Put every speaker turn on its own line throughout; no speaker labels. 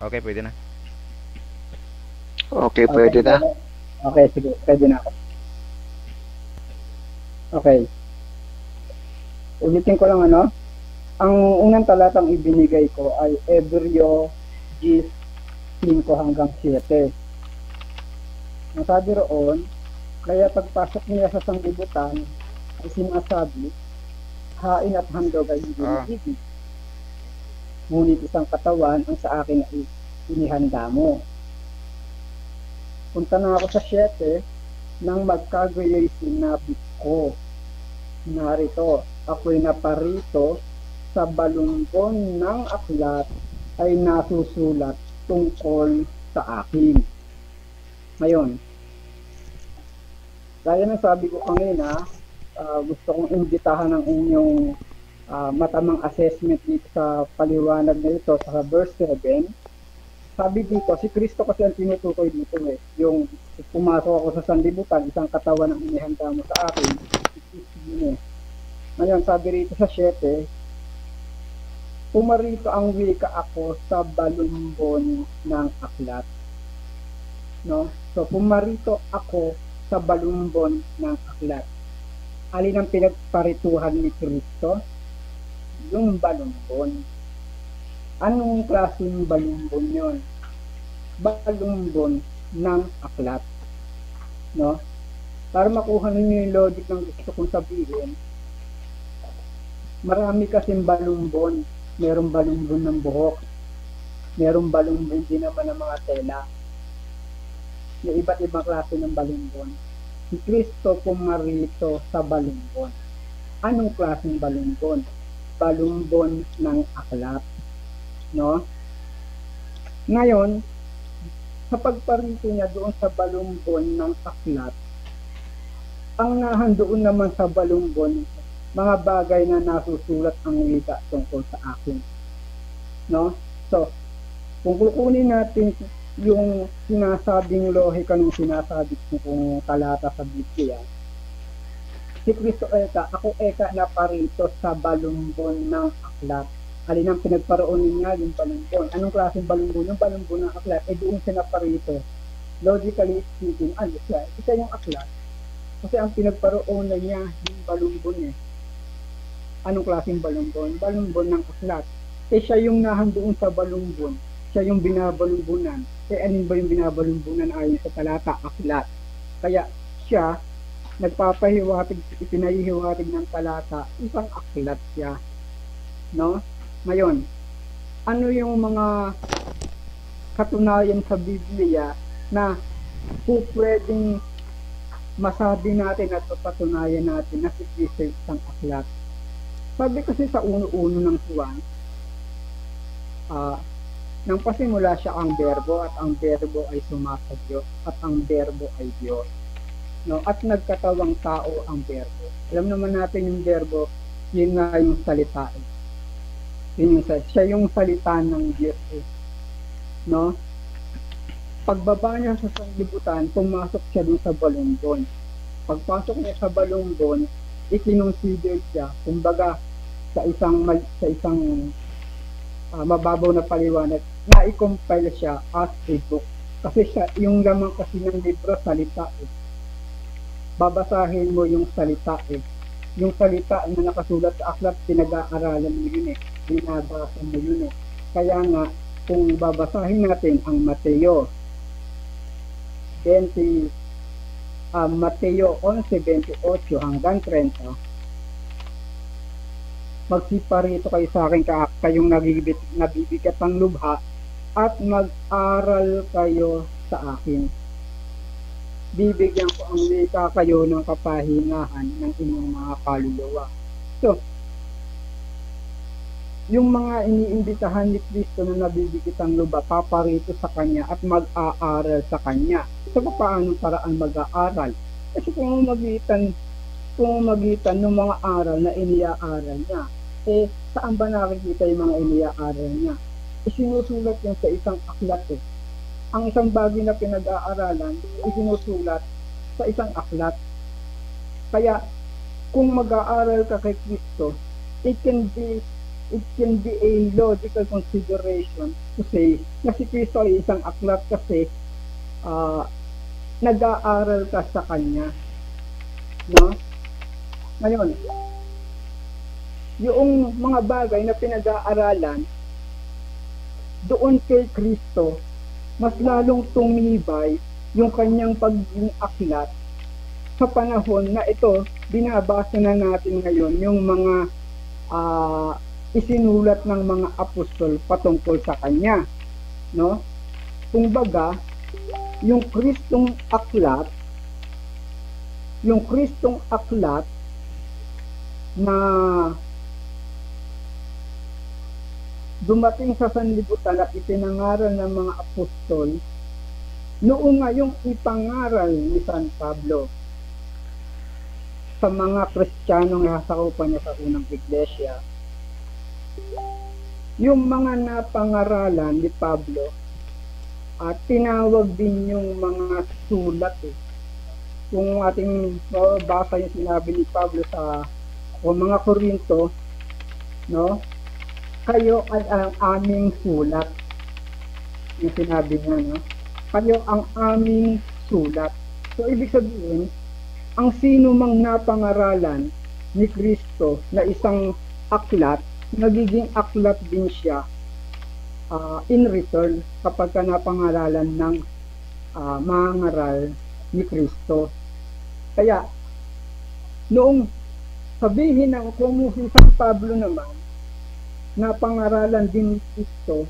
Okay, pwede na.
Okay,
Okay,
pwede na.
okay, sige, pwede na ako. Okay, ulitin ko lang ano. Ang unang talatang ibinigay ko ay Hebreo 10:5 hanggang 7. Ang sabi roon, kaya pagpasok niya sa sanglibutan ay sinasabi, hain at handog ay hindi
Ah,
naibig. Ngunit isang katawan ang sa akin ay inihanda mo. Punta na ako sa 7, nang magkagaya'y sinabi ko, narito, ako'y naparito sa balumbon ng aklat ay nasusulat tungkol sa akin. Ngayon, gaya ng sabi ko kanina, gusto kong imbitahan ng inyong matamang assessment dito sa paliwanag na ito sa verse 7. Sabi dito, si Kristo kasi ang tinutukoy dito yung pumasok ako sa sanlibutan, isang katawan ang inihanda mo sa akin. Ngayon, sabi rito sa 7, pumarito ang wika ako sa balumbon ng aklat. No? So, pumarito ako sa balumbon ng aklat. Alin ang pinagparituhan ni Kristo? Yung balumbon. Anong klaseng balumbon yon? Balumbon ng aklat. No? Para makuha ninyo yung logic ng gusto kong sabihin, marami kasing balumbon. Merong balumbon ng buhok. Merong balumbon din naman ng mga tela. May iba't ibang klase ng balumbon. Si Kristo pumarito sa balumbon. Anong klaseng balumbon? Balumbon ng aklat. No? Ngayon, sa pagparito niya doon sa balumbon ng aklat, ang nahandoon naman sa balumbon, mga bagay na nasusulat ang wika tungkol sa akin. No? So, kung kukunin natin yung sinasabing lohika ng sinasabi kong talata sa Biblia, si Kristo eka, ako eka na parito sa balumbon ng aklat. Alin ang pinagparoon niya yung balumbon? Anong klaseng balumbon? Yung balumbon ng aklat, doon siya na parito. Logically speaking, ano siya? Isa yung aklat. Kasi ang pinagparoon na niya yung balumbon Anong klaseng balumbon? Balumbon ng aklat. Siya yung nahandoon sa balumbon. Siya yung binabalumbunan. Anin ba yung binabalumbunan ayon sa talata? Aklat. Kaya siya, nagpapahiwatig, ipinahihiwatig ng talata, isang aklat siya. No? Ngayon, ano yung mga katunayan sa Biblia na pwedeng masabi natin at patunayan natin na si Kristo isang aklat? Sabi kasi sa uno-uno ng Juan, nang pasimula siya ang berbo at ang berbo ay sumasa Diyos at ang berbo ay Diyos. No? At nagkatawang tao ang berbo. Alam naman natin yung berbo, yun nga yung salita. Yun yung, siya yung salita ng Diyos. No? Pagbaba niya sa sanglibutan, pumasok siya dun sa balumbon. Pagpasok niya sa balumbon, ikinonsider siya, kumbaga sa isang mababaw na paliwanag, na i-compile siya as a book. Kasi siya, yung laman kasi ng libro, salita Babasahin mo yung salita Yung salita na nakasulat sa aklat, pinag-aaralan mo yun binabasa mo yun Kaya nga, kung babasahin natin ang Mateo 11:28 hanggang 30, magsiparito kayo sa akin kayong nabibigat ng lubha at mag-aral kayo sa akin. Bibigyan ko ang wika kayo ng kapahingahan ng inyong mga kaluluwa. So, yung mga iniimbitahan ni Kristo na nabibigit ang lubha, paparito sa Kanya at mag-aaral sa Kanya. So, paano paraan mag-aaral? Kasi kung magitan ng mga aral na iniaaral niya, saan ba nakikita yung mga iniaaral niya? Isinusulat yan sa isang aklat Ang isang bagay na pinag-aaralan, isinusulat sa isang aklat. Kaya, kung mag-aaral ka kay Kristo, it it can be a logical consideration to say na si Kristo ay isang aklat kasi nag-aaral ka sa Kanya. No? Ngayon, yung mga bagay na pinag-aaralan doon kay Kristo, mas lalong tumibay yung kanyang pagiging aklat sa panahon na ito, binabasa na natin ngayon yung mga isinulat ng mga apostol patungkol sa kanya. No? Kumbaga, yung Kristong aklat na dumating sa sanlibutan at ipinangaral ng mga apostol, noong nga yung ipangaral ni San Pablo sa mga Kristiyanong nasakupan niya sa unang iglesia, yung mga napangaralan ni Pablo at tinawag din yung mga sulat. Kung ating basa yung sinabi ni Pablo sa mga Korinto, no? Kayo ay ang aming sulat. Yung sinabi niya, no? Kayo ang aming sulat. So, ibig sabihin, ang sino mang napangaralan ni Kristo na isang aklat, nagiging aklat din siya in return kapag ka napangaralan ng mangaral ni Kristo. Kaya, noong sabihin ng kung si San Pablo naman, napangaralan din ni Kristo,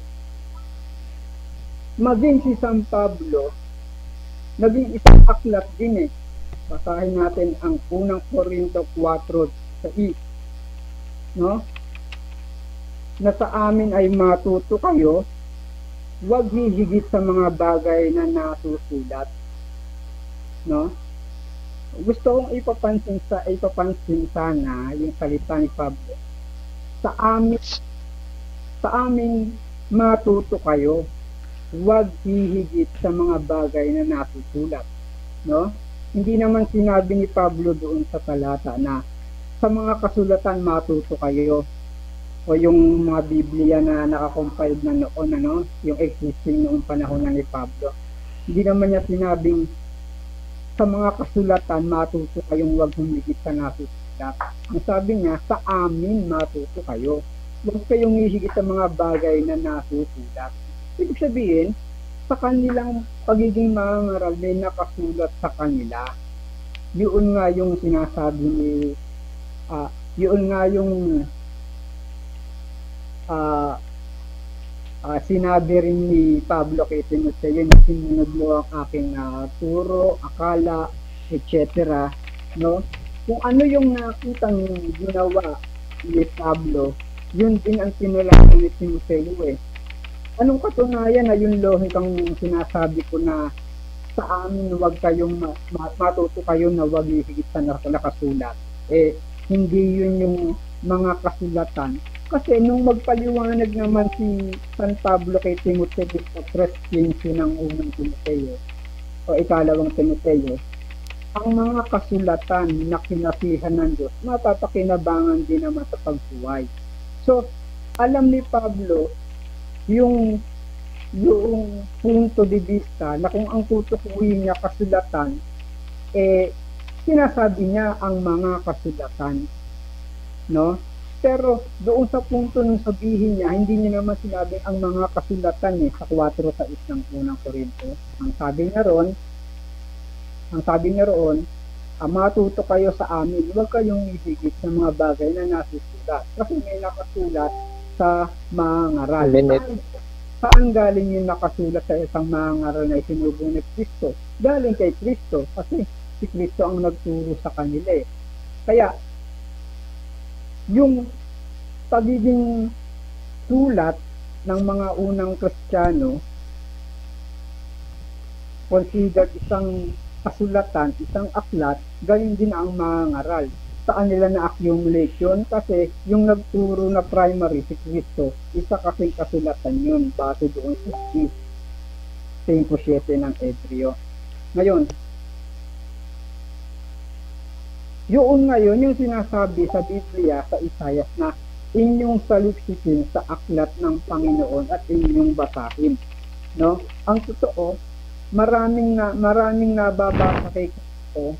maging si San Pablo, naging isang aklat din. Basahin natin ang unang Korinto 4:6, no? Na sa amin ay matuto kayo, huwag hihigit sa mga bagay na nasusulat. No? Gusto kong ipapansin sana yung salita ni Pablo. Sa amin matuto kayo, huwag hihigit sa mga bagay na nasusulat. No? Hindi naman sinabi ni Pablo doon sa talata na sa mga kasulatan matuto kayo, o yung mga Biblia na nakakompiled na noon, yung existing noong panahon ni Pablo. Hindi naman niya sinabing sa mga kasulatan matuto kayong huwag humigit sa nasusulat. Ang sabi niya, sa amin matuto kayo, huwag kayong hihigit sa mga bagay na nasusulat. Ibig sabihin, sa kanilang pagiging mangaral may nakasulat sa kanila. Yun nga yung sinasabi ni yun nga yung sinabi rin ni Pablo kay Timoteo, na sinunod mo ang aking turo, akala, etc. No? Kung ano yung nakitang ginawa ni Pablo, yun din ang tinulakan ni Timoteo. Anong katunayan na yung lohikang sinasabi ko na sa amin huwag kayong matuto kayo na huwag hihigit sa nakasulat? Hindi yun yung mga kasulatan. Kasi nung magpaliwanag naman si San Pablo kay Timoteo sa 3:15 ng unang Timoteo o ikalawang Timoteo, ang mga kasulatan na kinasihan ng Diyos, mapapakinabangan din naman sa pagbuhay. So, alam ni Pablo yung punto de vista na kung ang tutukuyin niya kasulatan, sinasabi niya ang mga kasulatan. No? Pero doon sa punto ng sabihin niya, hindi niya naman sinabing ang mga kasulatan sa 4:6 ng unang Korinto. Ang sabi niya roon, matuto kayo sa amin, huwag kayong hihigit sa mga bagay na nasusulat. Kasi may nakasulat sa mangaral. Saan galing yung nakasulat sa isang mangaral na isinubo ni Kristo? Galing kay Kristo, kasi si Kristo ang nagturo sa kanila. Kaya, yung pagiging sulat ng mga unang Kristiyano considered isang kasulatan, isang aklat, gayon din ang mangaral. Saan nila na-accumulate yun? Kasi yung nagturo na primary si Kristo, isa kasing kasulatan yun, base doon sa 5:7 ng Hebreo. Ngayon, yun ngayon yung sinasabi sa Biblia sa Isaiah na inyong saliksikin sa aklat ng Panginoon at inyong basahin. No? Ang totoo, maraming nababasa kay Kristo,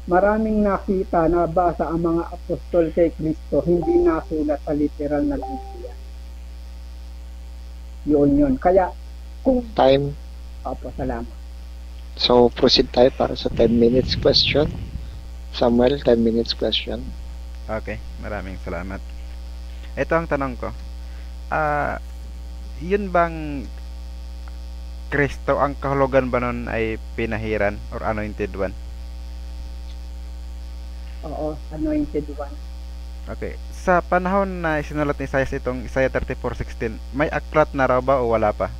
maraming nakita, nabasa ang mga apostol kay Kristo, hindi nasulat sa literal na Biblia. Yun. Kaya, kung...
Time.
Opo, salamat.
So, proceed tayo para sa 10 minutes question. Samuel, 10 minutes question.
Okay, maraming salamat. Ito ang tanong ko. Yun bang Kristo, ang kahulugan ba nun ay pinahiran or anointed one?
Oo, anointed one.
Okay. Sa panahon na sinulat ni Isaiah itong Isaiah 34:16, may aklat na raw ba o wala pa?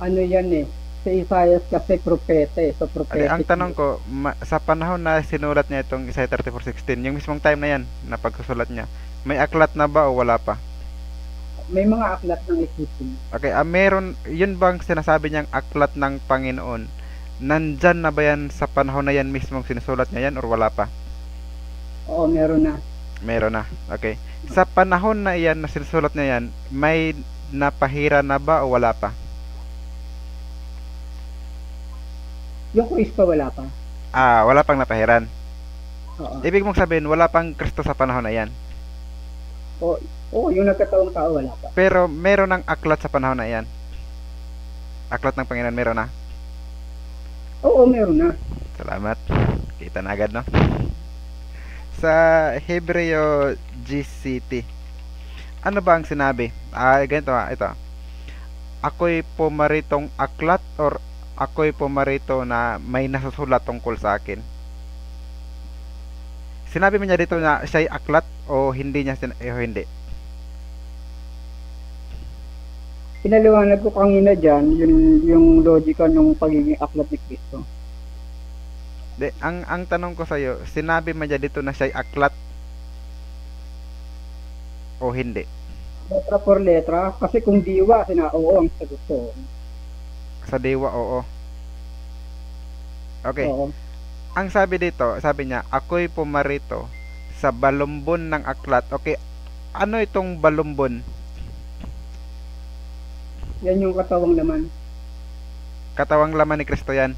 Ano yan eh, si Isaiah kasi propete, so prophetic.
Okay, ang tanong ko, sa panahon na sinulat niya itong Isaiah 34:16, yung mismong time na yan, na pagsusulat niya, may aklat na ba o wala pa?
May mga aklat ng existing.
Okay, meron, yun bang sinasabi niyang aklat ng Panginoon, nandyan na ba yan sa panahon na yan mismong sinusulat niya yan or wala pa?
Oo, meron na.
Meron na, okay. Sa panahon na yan na sinusulat niya yan, may napahira na ba o wala pa?
Yung Kristo wala pa.
Wala pang napahiran.
Oo.
Ibig mong sabihin, wala pang Kristo sa panahon na yan.
Oo, yung nagkataong tao wala pa.
Pero meron ng aklat sa panahon na yan. Aklat ng Panginoon, meron na.
Oo, meron na.
Salamat. Kita na agad, no? Sa Hebreo GCT, ano ba ang sinabi? Ganito ito. Ako'y pumaritong aklat or ako'y pumarito na may nasusulat tungkol sa akin. Sinabi mo niya dito na siya'y aklat o hindi niya hindi?
Pinaliwanag ko kanina dyan, yung logika ng pagiging aklat ni Kristo.
Ang tanong ko sa'yo, sinabi mo niya dito na siya'y aklat o hindi?
Letra por letra, kasi kung diwa, oo ang sagot ko.
Sa diwa, oo. Okay.
Oo.
Ang sabi dito, sabi niya, ako'y pumarito sa balumbon ng aklat. Okay, ano itong balumbon?
Yan yung katawang laman.
Katawang laman ni Kristo yan.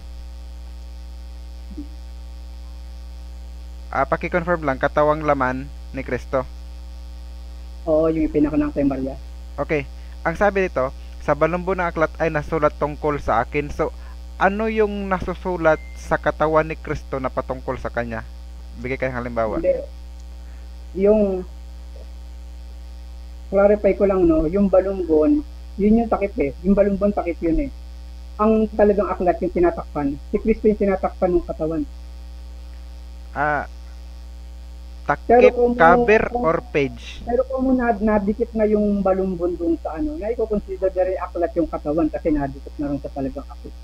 Paki-confirm lang, katawang laman ni Kristo.
Oo, yung ipinakanang kay Maria.
Okay, ang sabi dito, sa balumbon ng aklat ay nasulat tungkol sa akin. So, ano yung nasusulat sa katawan ni Kristo na patungkol sa kanya? Bigay kayong halimbawa.
Hindi. Yung clarify ko lang, no, yung balumbon, yun yung takip eh. Yung balumbon takip yun eh. Ang talagang aklat yung tinatakpan. Si Kristo yung tinatakpan ng katawan.
Takip, cover, or page?
Pero kung nadikit na yung balumbon dun sa ano, na i-consider na rin aklat yung katawan kasi nadikit na rin sa talagang aklat.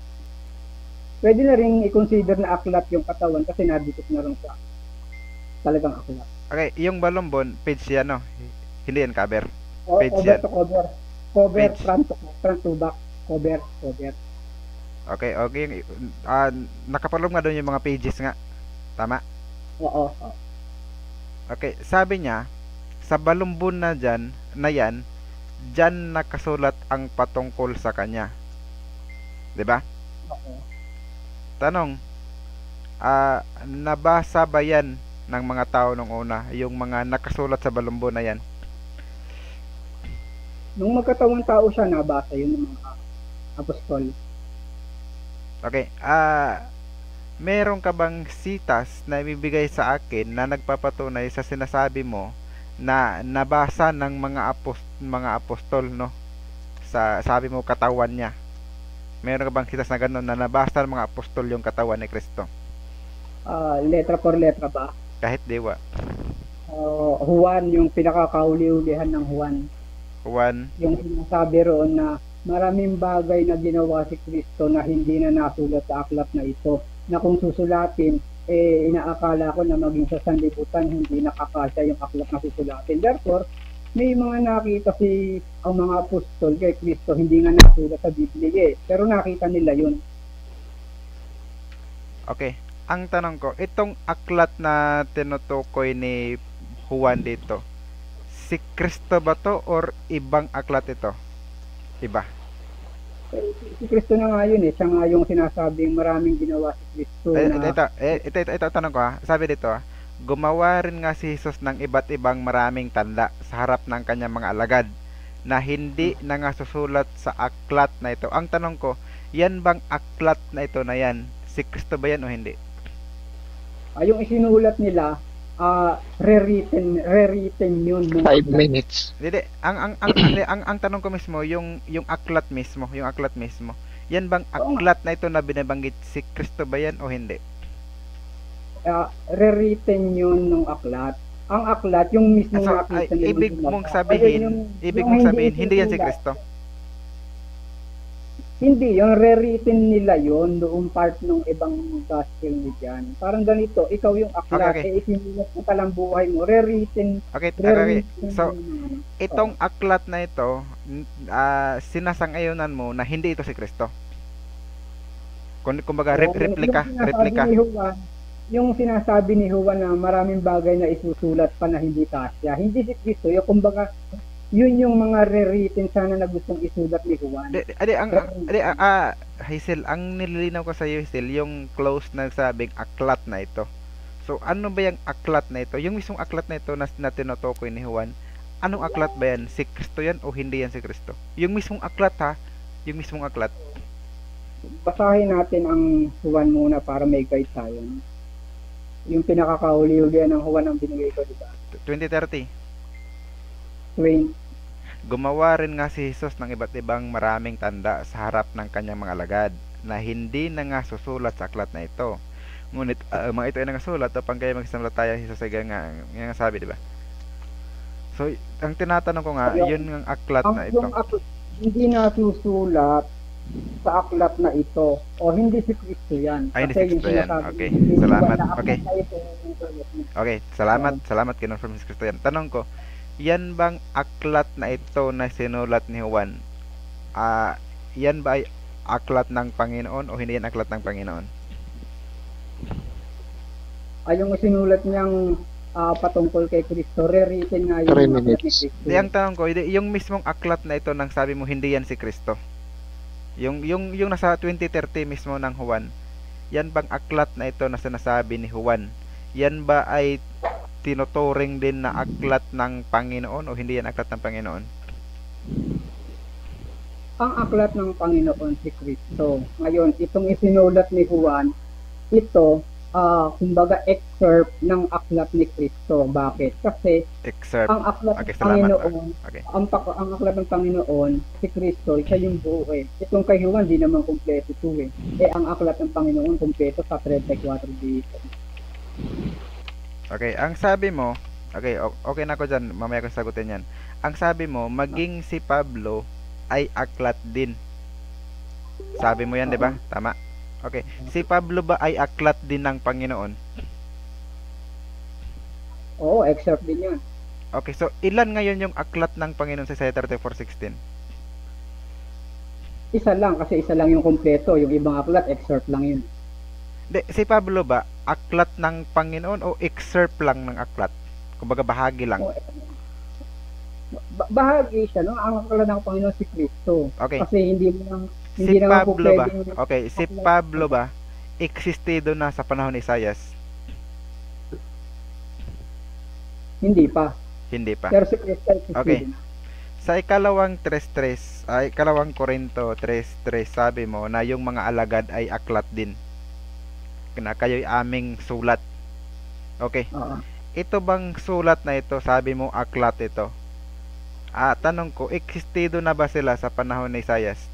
Pwede na rin i-consider na aklat yung katawan kasi nadikit na rin sa talagang aklat.
Okay, yung balumbon, page yan, no? Hindi yan cover. Page
Cover
yan.
to cover. Cover,
Page.
front to back. Cover.
Okay. Nakapaloob nga doon yung mga pages nga. Tama?
Oo.
Okay, sabi niya, sa balumbon na yan, dyan nakasulat ang patungkol sa kanya. 'Di ba?
Oo.
Tanong, nabasa ba yan ng mga tao nung una, yung mga nakasulat sa balumbon na yan?
Nung magkatawang tao siya, nabasa yun ng mga apostol.
Okay, meron ka bang sitas na ibibigay sa akin na nagpapatunay sa sinasabi mo na nabasa ng mga apostol, no? Sabi mo katawan niya. Meron ka bang sitas na gano'n na nabasa ng mga apostol yung katawan ni Kristo?
Letra por letra ba?
Kahit diwa.
Juan, yung pinakakauli-ulihan ng Juan.
Juan,
Yung sinasabi roon na maraming bagay na ginawa si Kristo na hindi na nasulat sa aklat na ito. Na kung susulatin, inaakala ko na maging sa sanlibutan, hindi nakakasya yung aklat na susulatin. Therefore, may mga nakita ang mga apostol kay Kristo, hindi nga nasulat sa Biblia pero nakita nila yun.
okay. Ang tanong ko, itong aklat na tinutukoy ni Juan dito, si Kristo ba to or ibang aklat ito? Iba.
Si Kristo na nga yun eh. Siya nga yung sinasabing maraming ginawa si Kristo na
Ito tanong ko ha. Sabi dito ha, gumawa rin nga si Jesus ng iba't ibang maraming tanda sa harap ng kanyang mga alagad na hindi na nga susulat sa aklat na ito. Ang tanong ko, yan bang aklat na ito na yan, si Kristo ba yan o hindi?
yung isinulat nila, rewritten yun.
5 minutes.
Hindi, ang tanong ko mismo, yung aklat mismo, yan bang aklat na ito na binabanggit, si Kristo ba yan o hindi?
Rewritten yun ng aklat. Ang aklat, yung mismo
So,
nakita nila.
ibig mong sabihin, hindi yan si Kristo.
Hindi, yung rewritten nila yon noong part ng ibang gospel ni John. Parang ganito, ikaw yung aklat,
Okay.
isinulat mo palang buhay mo, rewritten.
Okay.
rewritten
So,
yung-
itong aklat na ito, sinasang-ayunan mo na hindi ito si Kristo. Kumbaga, replika.
Yung sinasabi ni Juan na maraming bagay na isusulat pa na hindi kasya. Hindi si Kristo, yung kumbaga, yun yung mga rewritten sana na gustong isulat ni Juan.
Hazel, ang nililinaw ko sa iyo, Hazel, yung close na sabing aklat na ito. So, ano ba yung aklat na ito? Yung mismong aklat na ito na tinutukoy ni Juan, anong aklat ba yan? Si Kristo yan o hindi yan si Kristo? Yung mismong aklat ha? Yung mismong aklat.
Basahin natin ang Juan muna para may guide tayo. Yung pinakakahuli-huli ng Juan ang binigay ko, di ba?
20:30. Gumawa rin nga si Jesus ng iba't ibang maraming tanda sa harap ng kanyang mga alagad na hindi na nga susulat sa aklat na ito. Ngunit mga ito ay nangasulat upang kayo magsisampalataya sa Jesus ay nga sabi, di ba? So, ang tinatanong ko nga, yun ang aklat na ito.
Hindi na susulat sa aklat na ito o hindi si Kristo yan.
Ay, hindi si Kristo yan. Okay, salamat. Okay, salamat kinonfirm si Kristo yan. Tanong ko, yan bang aklat na ito na sinulat ni Juan? Yan ba ay aklat ng Panginoon o hindi yan aklat ng Panginoon?
Yung sinulat niyang patungkol kay Kristo, rewritten nga
3
yung
minutes.
Ang tanong ko, yung mismong aklat na ito nang sabi mo hindi yan si Kristo. Yung nasa 20:30 mismo ng Juan, yan bang aklat na ito na sinasabi ni Juan? Yan ba ay tinuturing din na aklat ng Panginoon o hindi yan aklat ng Panginoon?
Ang aklat ng Panginoon si Kristo. Ngayon, itong isinulat ni Juan, ito, kumbaga excerpt ng aklat ni Kristo. Bakit? Kasi
Excerpt.
ang aklat
Okay,
ng
salamat.
Panginoon,
Okay.
ang aklat ng Panginoon, si Kristo, siya yung buo eh. Itong kay Juan, di naman kumpleto ito eh. Ang aklat ng Panginoon, kumpleto sa 34 dito.
Okay, ang sabi mo, okay na ako dyan, mamaya ko sagutin yan. Ang sabi mo, maging si Pablo ay aklat din. Sabi mo yan, di ba? Tama? Okay, si Pablo ba ay aklat din ng Panginoon?
Oo, excerpt din yun.
Okay, so ilan ngayon yung aklat ng Panginoon sa Isaiah 34:16?
Isa lang, kasi isa lang yung kumpleto. Yung ibang aklat, excerpt lang yun.
Si Pablo ba, aklat ng Panginoon o excerpt lang ng aklat? Kumbaga bahagi lang.
Bahagi siya, no? Ang aklat ng Panginoon si Kristo.
Okay.
Kasi hindi naman
Si Pablo ba? Okay, si Pablo ba existido na sa panahon ni Isaias?
Hindi pa.
Hindi pa.
Pero si Kristo existido
Okay.
na.
Sa ikalawang 3:3, ikalawang Korinto 3:3, sabi mo na yung mga alagad ay aklat din. Na kayo'y aming sulat. Okay.
Oo.
Ito bang sulat na ito, sabi mo aklat ito? Tanong ko, existido na ba sila sa panahon ni Isaias?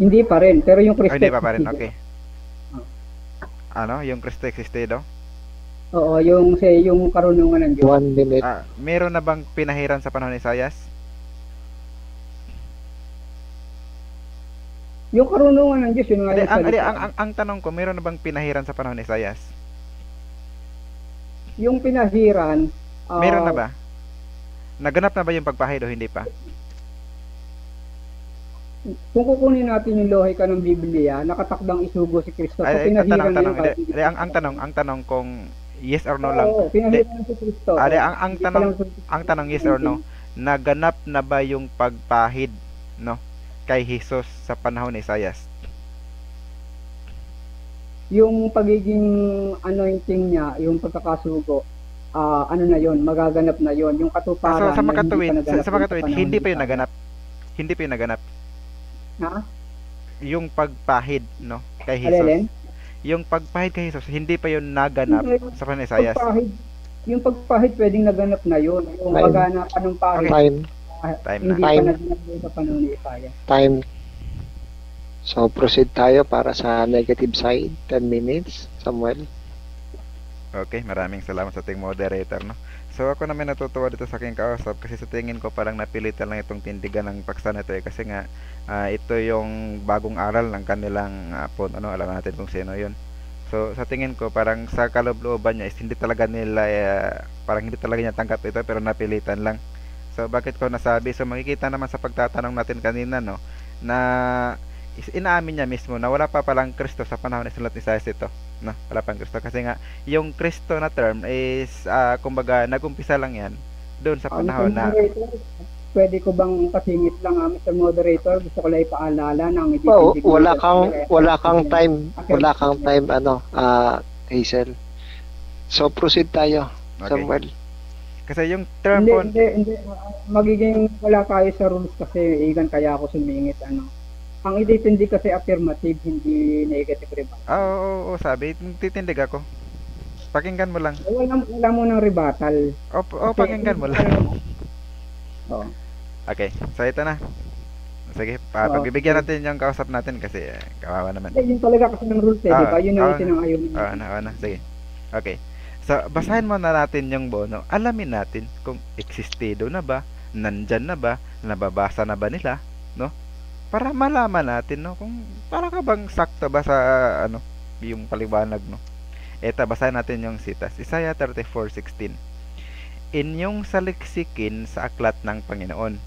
Hindi pa rin, pero yung Kristo
Hindi pa rin,
existido.
okay. Yung Kristo existido?
Oo, yung karunungan ng Diyos.
1 minute.
Meron na bang pinahiran sa panahon ni Isaias?
Yung karunungan ng Diyos, yun nga yung salita.
Ang tanong ko, meron na bang pinahiran sa panahon ni Isaias?
Yung pinahiran,
Meron na ba? Naganap na ba yung pagpahid o hindi pa?
kung kukunin natin yung lohika ng Biblia, nakatakdang isugo si Kristo. So, pinahiran na yung
ang tanong kung Yes or no lang.
Oo, pinahiran si Kristo.
Are,
Oo.
ang
Hindi pa lang
ang tanong yes or no, naganap na ba yung pagpahid, no, kay Jesus sa panahon ni Isaias?
Yung pagiging anointing niya, yung pagkakasugo, ano na yon, magaganap na yon. Yung katuparan
Sa
na hindi pa
makatuwid,
naganap
sa makatuwid,
panahon
hindi
ni
pa yun
Isaias.
naganap. Hindi pa yun naganap.
Ha?
Yung pagpahid, no, kay
Alelen?
Jesus. Yung pagpahid kay Jesus, hindi pa yun naganap
Hindi.
sa panahon ni Isaias.
Yung pagpahid pwedeng naganap na yon. Yung
Time.
paganapan ng pahid,
Time.
Time
hindi
na.
pa
Time.
naganap yun sa panahon ni Isaias.
Time. So, proceed tayo para sa negative side. 10 minutes, Samuel.
Okay, maraming salamat sa ating moderator, no. So ako naman natutuwa dito sa aking kausap kasi sa tingin ko parang napilitan lang itong tindigan ng paksa na ito kasi nga ito yung bagong aral ng kanilang phone, ano, alam natin kung sino yun. So sa tingin ko parang sa kaloob-looban niya is hindi talaga nila parang hindi talaga niya tanggap ito pero napilitan lang. So bakit ko nasabi? So makikita naman sa pagtatanong natin kanina, no, na inaamin niya mismo na wala pa palang Kristo sa panahon ni Sulat Isaias ito, no? Wala pang Kristo kasi nga yung Kristo na term is kumbaga nagumpisa lang yan doon sa panahon na
Pwede ko bang kasingit lang, Mr. Moderator? Gusto ko lang ipaalala ng
Oh, wala kang time Hazel. So proceed tayo,
Okay.
Samuel.
Kasi yung term po
Hindi. Magiging wala tayo sa rules kasi igan kaya ako sumingit, ano. Ang ititindi kasi affirmative, hindi negative rebuttal.
oo, sabi titindig ako. Pakinggan mo lang.
Wala mo ng rebuttal.
Pakinggan mo lang.
Oo.
Okay, so ito na. Sige, pagbibigyan natin yung kausap natin kasi kawawa naman.
Yun talaga kasi ng rules, di ba? Yun ang sinang-ayon.
Na. Sige. Okay. So, basahin mo na natin yung bono. Alamin natin kung existido na ba, nandyan na ba, nababasa na ba nila, no? Para malaman natin, no, kung para ka bang sakto ba sa yung paliwanag, no. Eto, basahin natin yung sitas. Isaiah 34:16. Inyong saliksikin sa aklat ng Panginoon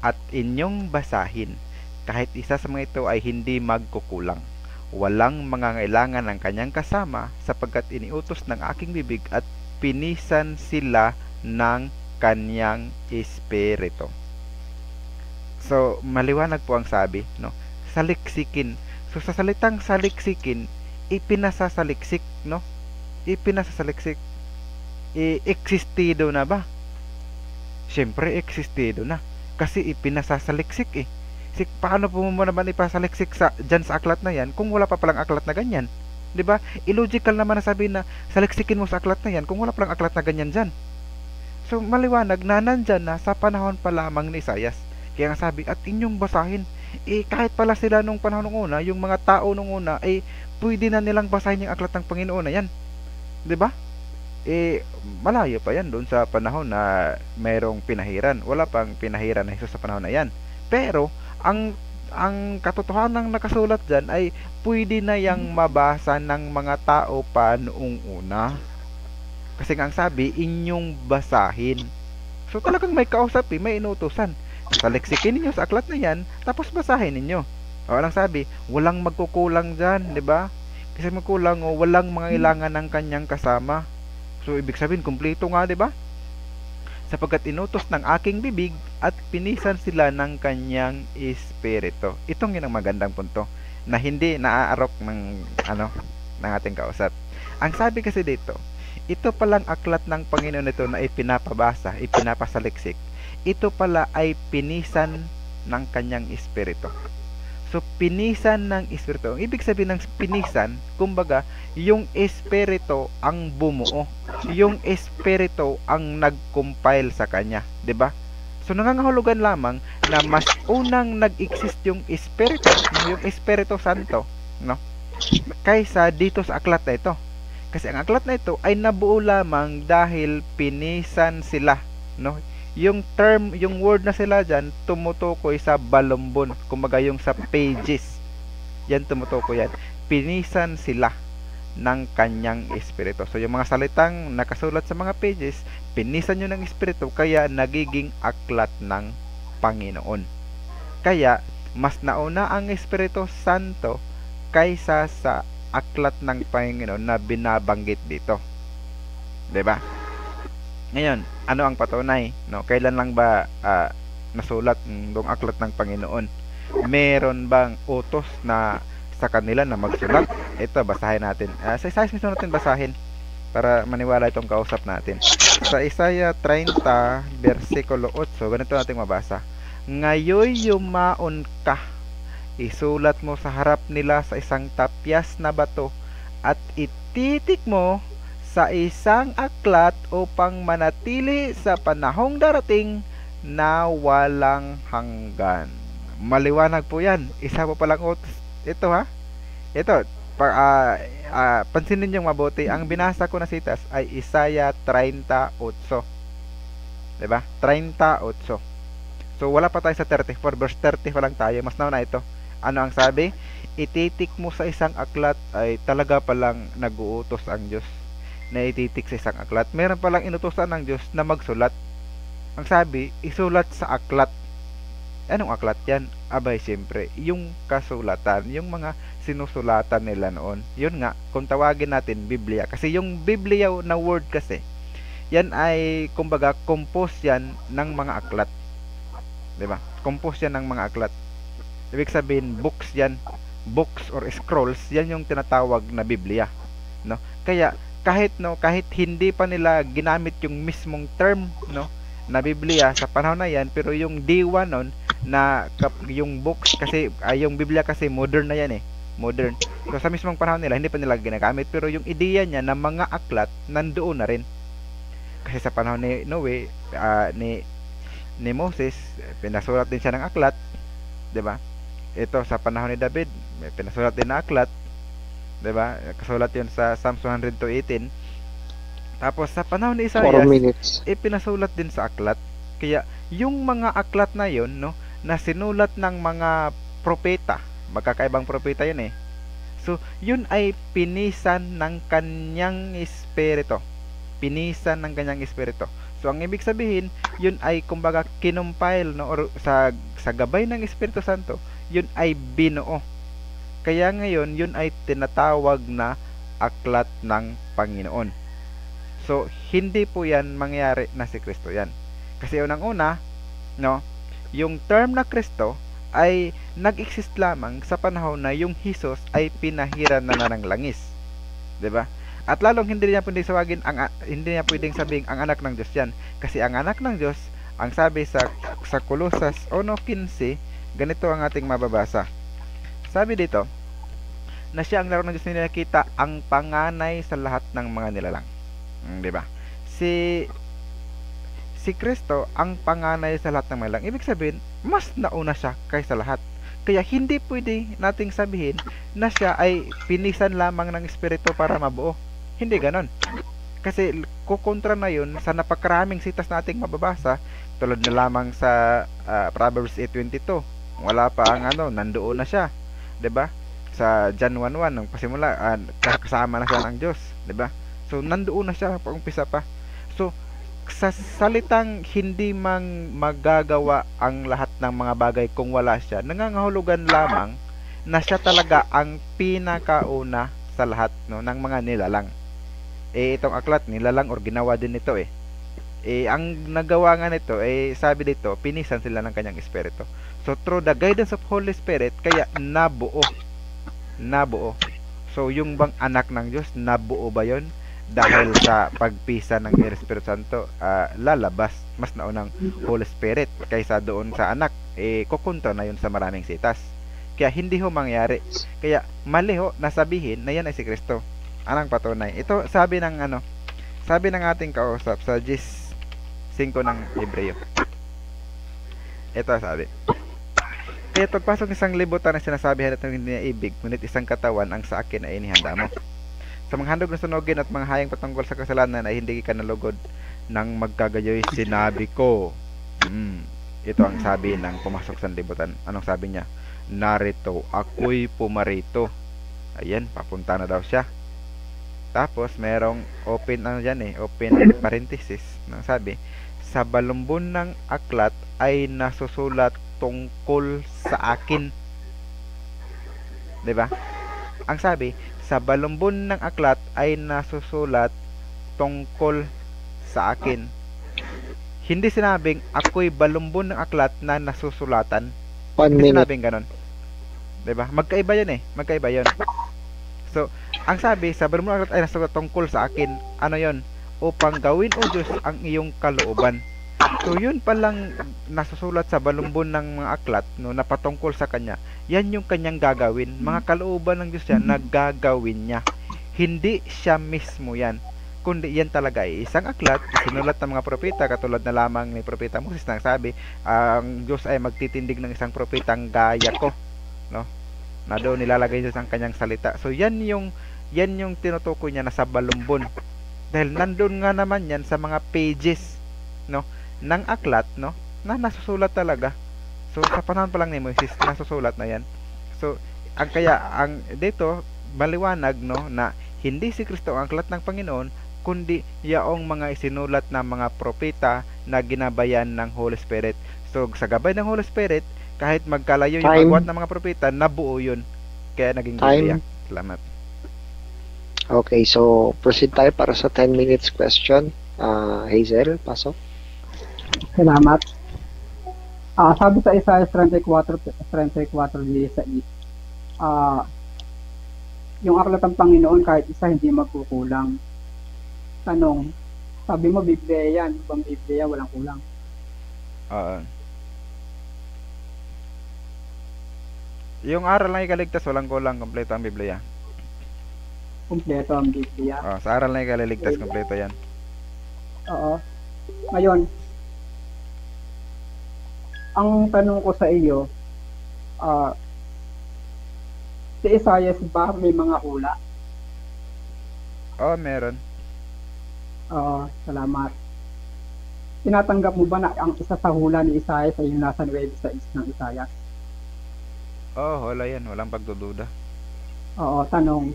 at inyong basahin. Kahit isa sa mga ito ay hindi magkukulang. Walang mangangailangan ng kanyang kasama sapagkat iniutos ng aking bibig at pinisan sila ng kanyang espiritu. So, maliwanag po ang sabi, no? Saliksikin. So, sa salitang saliksikin, ipinasasaliksik, no? Ipinasasaliksik. Existido na ba? Siyempre, existido na. Kasi ipinasasaliksik, eh. Paano po mo naman ipasaliksik dyan sa aklat na yan kung wala pa palang aklat na ganyan? Diba? Illogical naman na sabihin na saliksikin mo sa aklat na yan kung wala palang aklat na ganyan dyan. So, maliwanag na nandyan na sa panahon pa lamang ni Isaias. Kaya nga sabi, at inyong basahin. Kahit pala sila nung panahon nung una, yung mga tao nung una, pwede na nilang basahin yung aklat ng Panginoon na yan. Diba? Malayo pa yan doon sa panahon na mayroong pinahiran. Wala pang pinahiran na Jesus sa panahon na yan. Pero, ang katotohanan ng nakasulat dyan ay pwede na yang mabasa ng mga tao pa noong una. Kasi nga ang sabi, inyong basahin. So talagang may kausap, may inutusan. Saliksikin ninyo sa aklat na yan, tapos basahin ninyo. O anong sabi? Walang magkukulang dyan, di ba? Kasi magkulang o walang mga ilangan ng kanyang kasama. So ibig sabihin, kumpleto nga, di ba? Sapagkat inutos ng aking bibig at pinisan sila ng kanyang espiritu. Itong yun ang magandang punto na hindi naaarok ng ating kausap. Ang sabi kasi dito, ito palang aklat ng Panginoon ito na ipinapabasa, ipinapasaliksik. Ito pala ay pinisan ng kanyang espiritu. So, pinisan ng espiritu. Ang ibig sabihin ng pinisan, kumbaga, yung espiritu ang bumuo. Yung espiritu ang nag-compile sa kanya. 'Di ba? So, nangangahulugan lamang na mas unang nag-exist yung Espiritu Santo, no? Kaysa dito sa aklat na ito. Kasi ang aklat na ito ay nabuo lamang dahil pinisan sila, no? Yung term, yung word na sila dyan, tumutukoy sa balumbon. Kumbaga yung sa pages. Yan tumutukoy yan. Pinisan sila ng kanyang espiritu. So yung mga salitang nakasulat sa mga pages, pinisan nyo ng espiritu, kaya nagiging aklat ng Panginoon. Kaya mas nauna ang Espiritu Santo kaysa sa aklat ng Panginoon na binabanggit dito. 'di ba? Ngayon, ano ang patunay? No, kailan lang ba nasulat ng aklat ng Panginoon? Meron bang utos na sa kanila na magsulat? Ito, basahin natin. Sa Isaiah mismo natin basahin para maniwala itong kausap natin. Sa Isaiah 30, versikulo 8, ganito natin mabasa. Ngayon yumaon ka, isulat mo sa harap nila sa isang tapyas na bato, at ititik mo sa isang aklat upang manatili sa panahong darating na walang hanggan. Maliwanag po yan. Isa po palang utos. Ito ha. Ito. Pansinin nyo mabuti. Ang binasa ko na sitas ay Isaiah 38. Diba? 38. So wala pa tayo sa 34. Verse 30 pa lang tayo. Mas nauna ito. Ano ang sabi? Ititik mo sa isang aklat, ay talaga palang nag-uutos ang Diyos na ititik sa isang aklat. Meron palang inutusan ng Diyos na magsulat. Ang sabi, isulat sa aklat. Anong aklat yan? Abay, siyempre, yung kasulatan, yung mga sinusulatan nila noon. Yun nga, kung tawagin natin Biblia. Kasi yung Biblia na word kasi, yan ay, kumbaga, compose yan ng mga aklat. Diba? Compose yan ng mga aklat. Ibig sabihin, books yan. Books or scrolls, yan yung tinatawag na Biblia. No? Kaya, kahit hindi pa nila ginamit yung mismong term na Biblia sa panahon na yan, pero yung diwa nun na yung books kasi yung Biblia kasi modern na yan modern. So sa mismong panahon nila hindi pa nila ginagamit, pero yung ideya niya na mga aklat nandoon na rin. Kasi sa panahon ni Noe, ni Moses, pinasulat din siya ng aklat, 'di ba? Ito sa panahon ni David, may pinasulat din na aklat. 'Di ba? Kasulat 'yon sa Psalms 100:18. Tapos sa panahon ni Isaiah, pinasulat din sa aklat. Kaya yung mga aklat na 'yon, na sinulat ng mga propeta, magkakaibang propeta 'yun So, 'yun ay pinisan ng kanyang espiritu. Pinisan ng kanyang espiritu. So, ang ibig sabihin, 'yun ay kumbaga kinumpile or sa gabay ng Espiritu Santo, 'yun ay binuo. Kaya ngayon, yun ay tinatawag na aklat ng Panginoon. So, hindi po yan mangyari na si Kristo yan. Kasi unang-una, yung term na Kristo ay nag-exist lamang sa panahon na yung Jesus ay pinahiran na ng langis. 'Di ba? At lalong hindi niya pwedeng sabing ang anak ng Diyos yan. Kasi ang anak ng Diyos, ang sabi sa Colosas 1:15, ganito ang ating mababasa. Sabi dito, na siya ang laro ng Diyos na nakita, ang panganay sa lahat ng mga nilalang. Diba? Si Kristo ang panganay sa lahat ng mga nilalang. Ibig sabihin, mas nauna siya kaysa lahat. Kaya hindi pwede nating sabihin na siya ay pinisan lamang ng Espiritu para mabuo. Hindi ganon. Kasi kukontra na yun sa napakaraming sitas nating mababasa, tulad na lamang sa Proverbs 8:22. Wala pa ang nandoon na siya. 'Di ba? Sa John 1:1 nung pasimula, kasama na siya ng Diyos, 'di ba? So nandoon na siya paumpisa pa. So sa salitang hindi mang magagawa ang lahat ng mga bagay kung wala siya, nangangahulugan lamang na siya talaga ang pinakauna sa lahat ng mga nilalang. Itong aklat nilalang or ginawa din nito ang nagawa nga nito sabi dito, pinisan sila ng kanyang espiritu. So through the guidance of Holy Spirit, kaya nabuo. So yung bang anak ng Diyos, nabuo ba yon? Dahil sa pagpisa ng Espiritu Santo, lalabas mas naunang Holy Spirit kaysa doon sa anak. Kukunto na yun sa maraming sitas. Kaya hindi ho mangyari. Kaya mali ho nasabihin na yan ay si Kristo. Anong patunay? Ito sabi ng ating kausap sa 10:5 ng Hebreo. Ito sabi, kaya pagpasok ng isang libutan na sinasabi natin hindi niya ibig, ngunit isang katawan ang sa akin ay inihanda mo. Sa mga handog na sunugin at mga hayang patungkol sa kasalanan ay hindi ka nalugod nang magkagayoy sinabi ko. Ito ang sabi ng pumasok sa libutan. Anong sabi niya? Narito, ako'y pumarito. Ayan, papunta na daw siya. Tapos merong open open parenthesis. Nang sabi, sa balumbon ng aklat ay nasusulat tungkol sa akin. 'Di ba? Ang sabi, sa balumbon ng aklat ay nasusulat tungkol sa akin. Hindi sinabing ako'y balumbon ng aklat na nasusulatan.
1
Hindi
minute.
sinabing ganon. Diba? Magkaiba yun eh. Magkaiba yun. So, ang sabi sa balumbon ng aklat ay nasusulat tungkol sa akin. Ano yun? Upang gawin, O Diyos, ang iyong kalooban. So, yun palang nasusulat sa balumbon ng mga aklat, no, na patungkol sa kanya. Yan yung kanyang gagawin. Mga kalooban ng Diyos yan na gagawin niya. Hindi siya mismo yan. Kundi yan talaga ay isang aklat, sinulat ng mga propeta, katulad na lamang ni Propeta Moses nang sabi, ang Diyos ay magtitindig ng isang propetang gaya ko, no? Na doon nilalagay Diyos ang kanyang salita. So yan yung tinutukoy niya na sa balumbon. Dahil nandun nga naman yan sa mga pages, no, ng aklat, no, na nasusulat talaga. So sa panahon pa lang ni Moses, nasusulat na yan. So ang dito maliwanag, no, na hindi si Kristo ang aklat ng Panginoon, kundi yaong mga isinulat ng mga propeta na ginabayan ng Holy Spirit. So sa gabay ng Holy Spirit, kahit magkalayo yung
Time.
pagbuhat ng mga propeta, nabuo yun. Kaya naging
Time.
Biblia. Salamat.
Okay, so proceed tayo para sa 10 minutes question. Hazel, pasok.
Salamat. Sabi sa Isaiah 34:16, yung aklat ng Panginoon kahit isa hindi magkukulang. Tanong, sabi mo Biblia yan, bang Biblia walang kulang?
Yung aral ng ikaligtas, walang kulang, kompleto ang Biblia.
Kumpleto ang Biblia.
Sa aral ng ikaligtas, kompleto yan.
Oo. Ngayon, ang tanong ko sa iyo, si Isaiah ba may mga hula?
Meron.
Oo, salamat. Tinatanggap mo ba na ang isa sa hula ni Isaiah ay yung nasa 9:6 ng Isaiah?
Wala yan. Walang pagdududa.
Oo, tanong.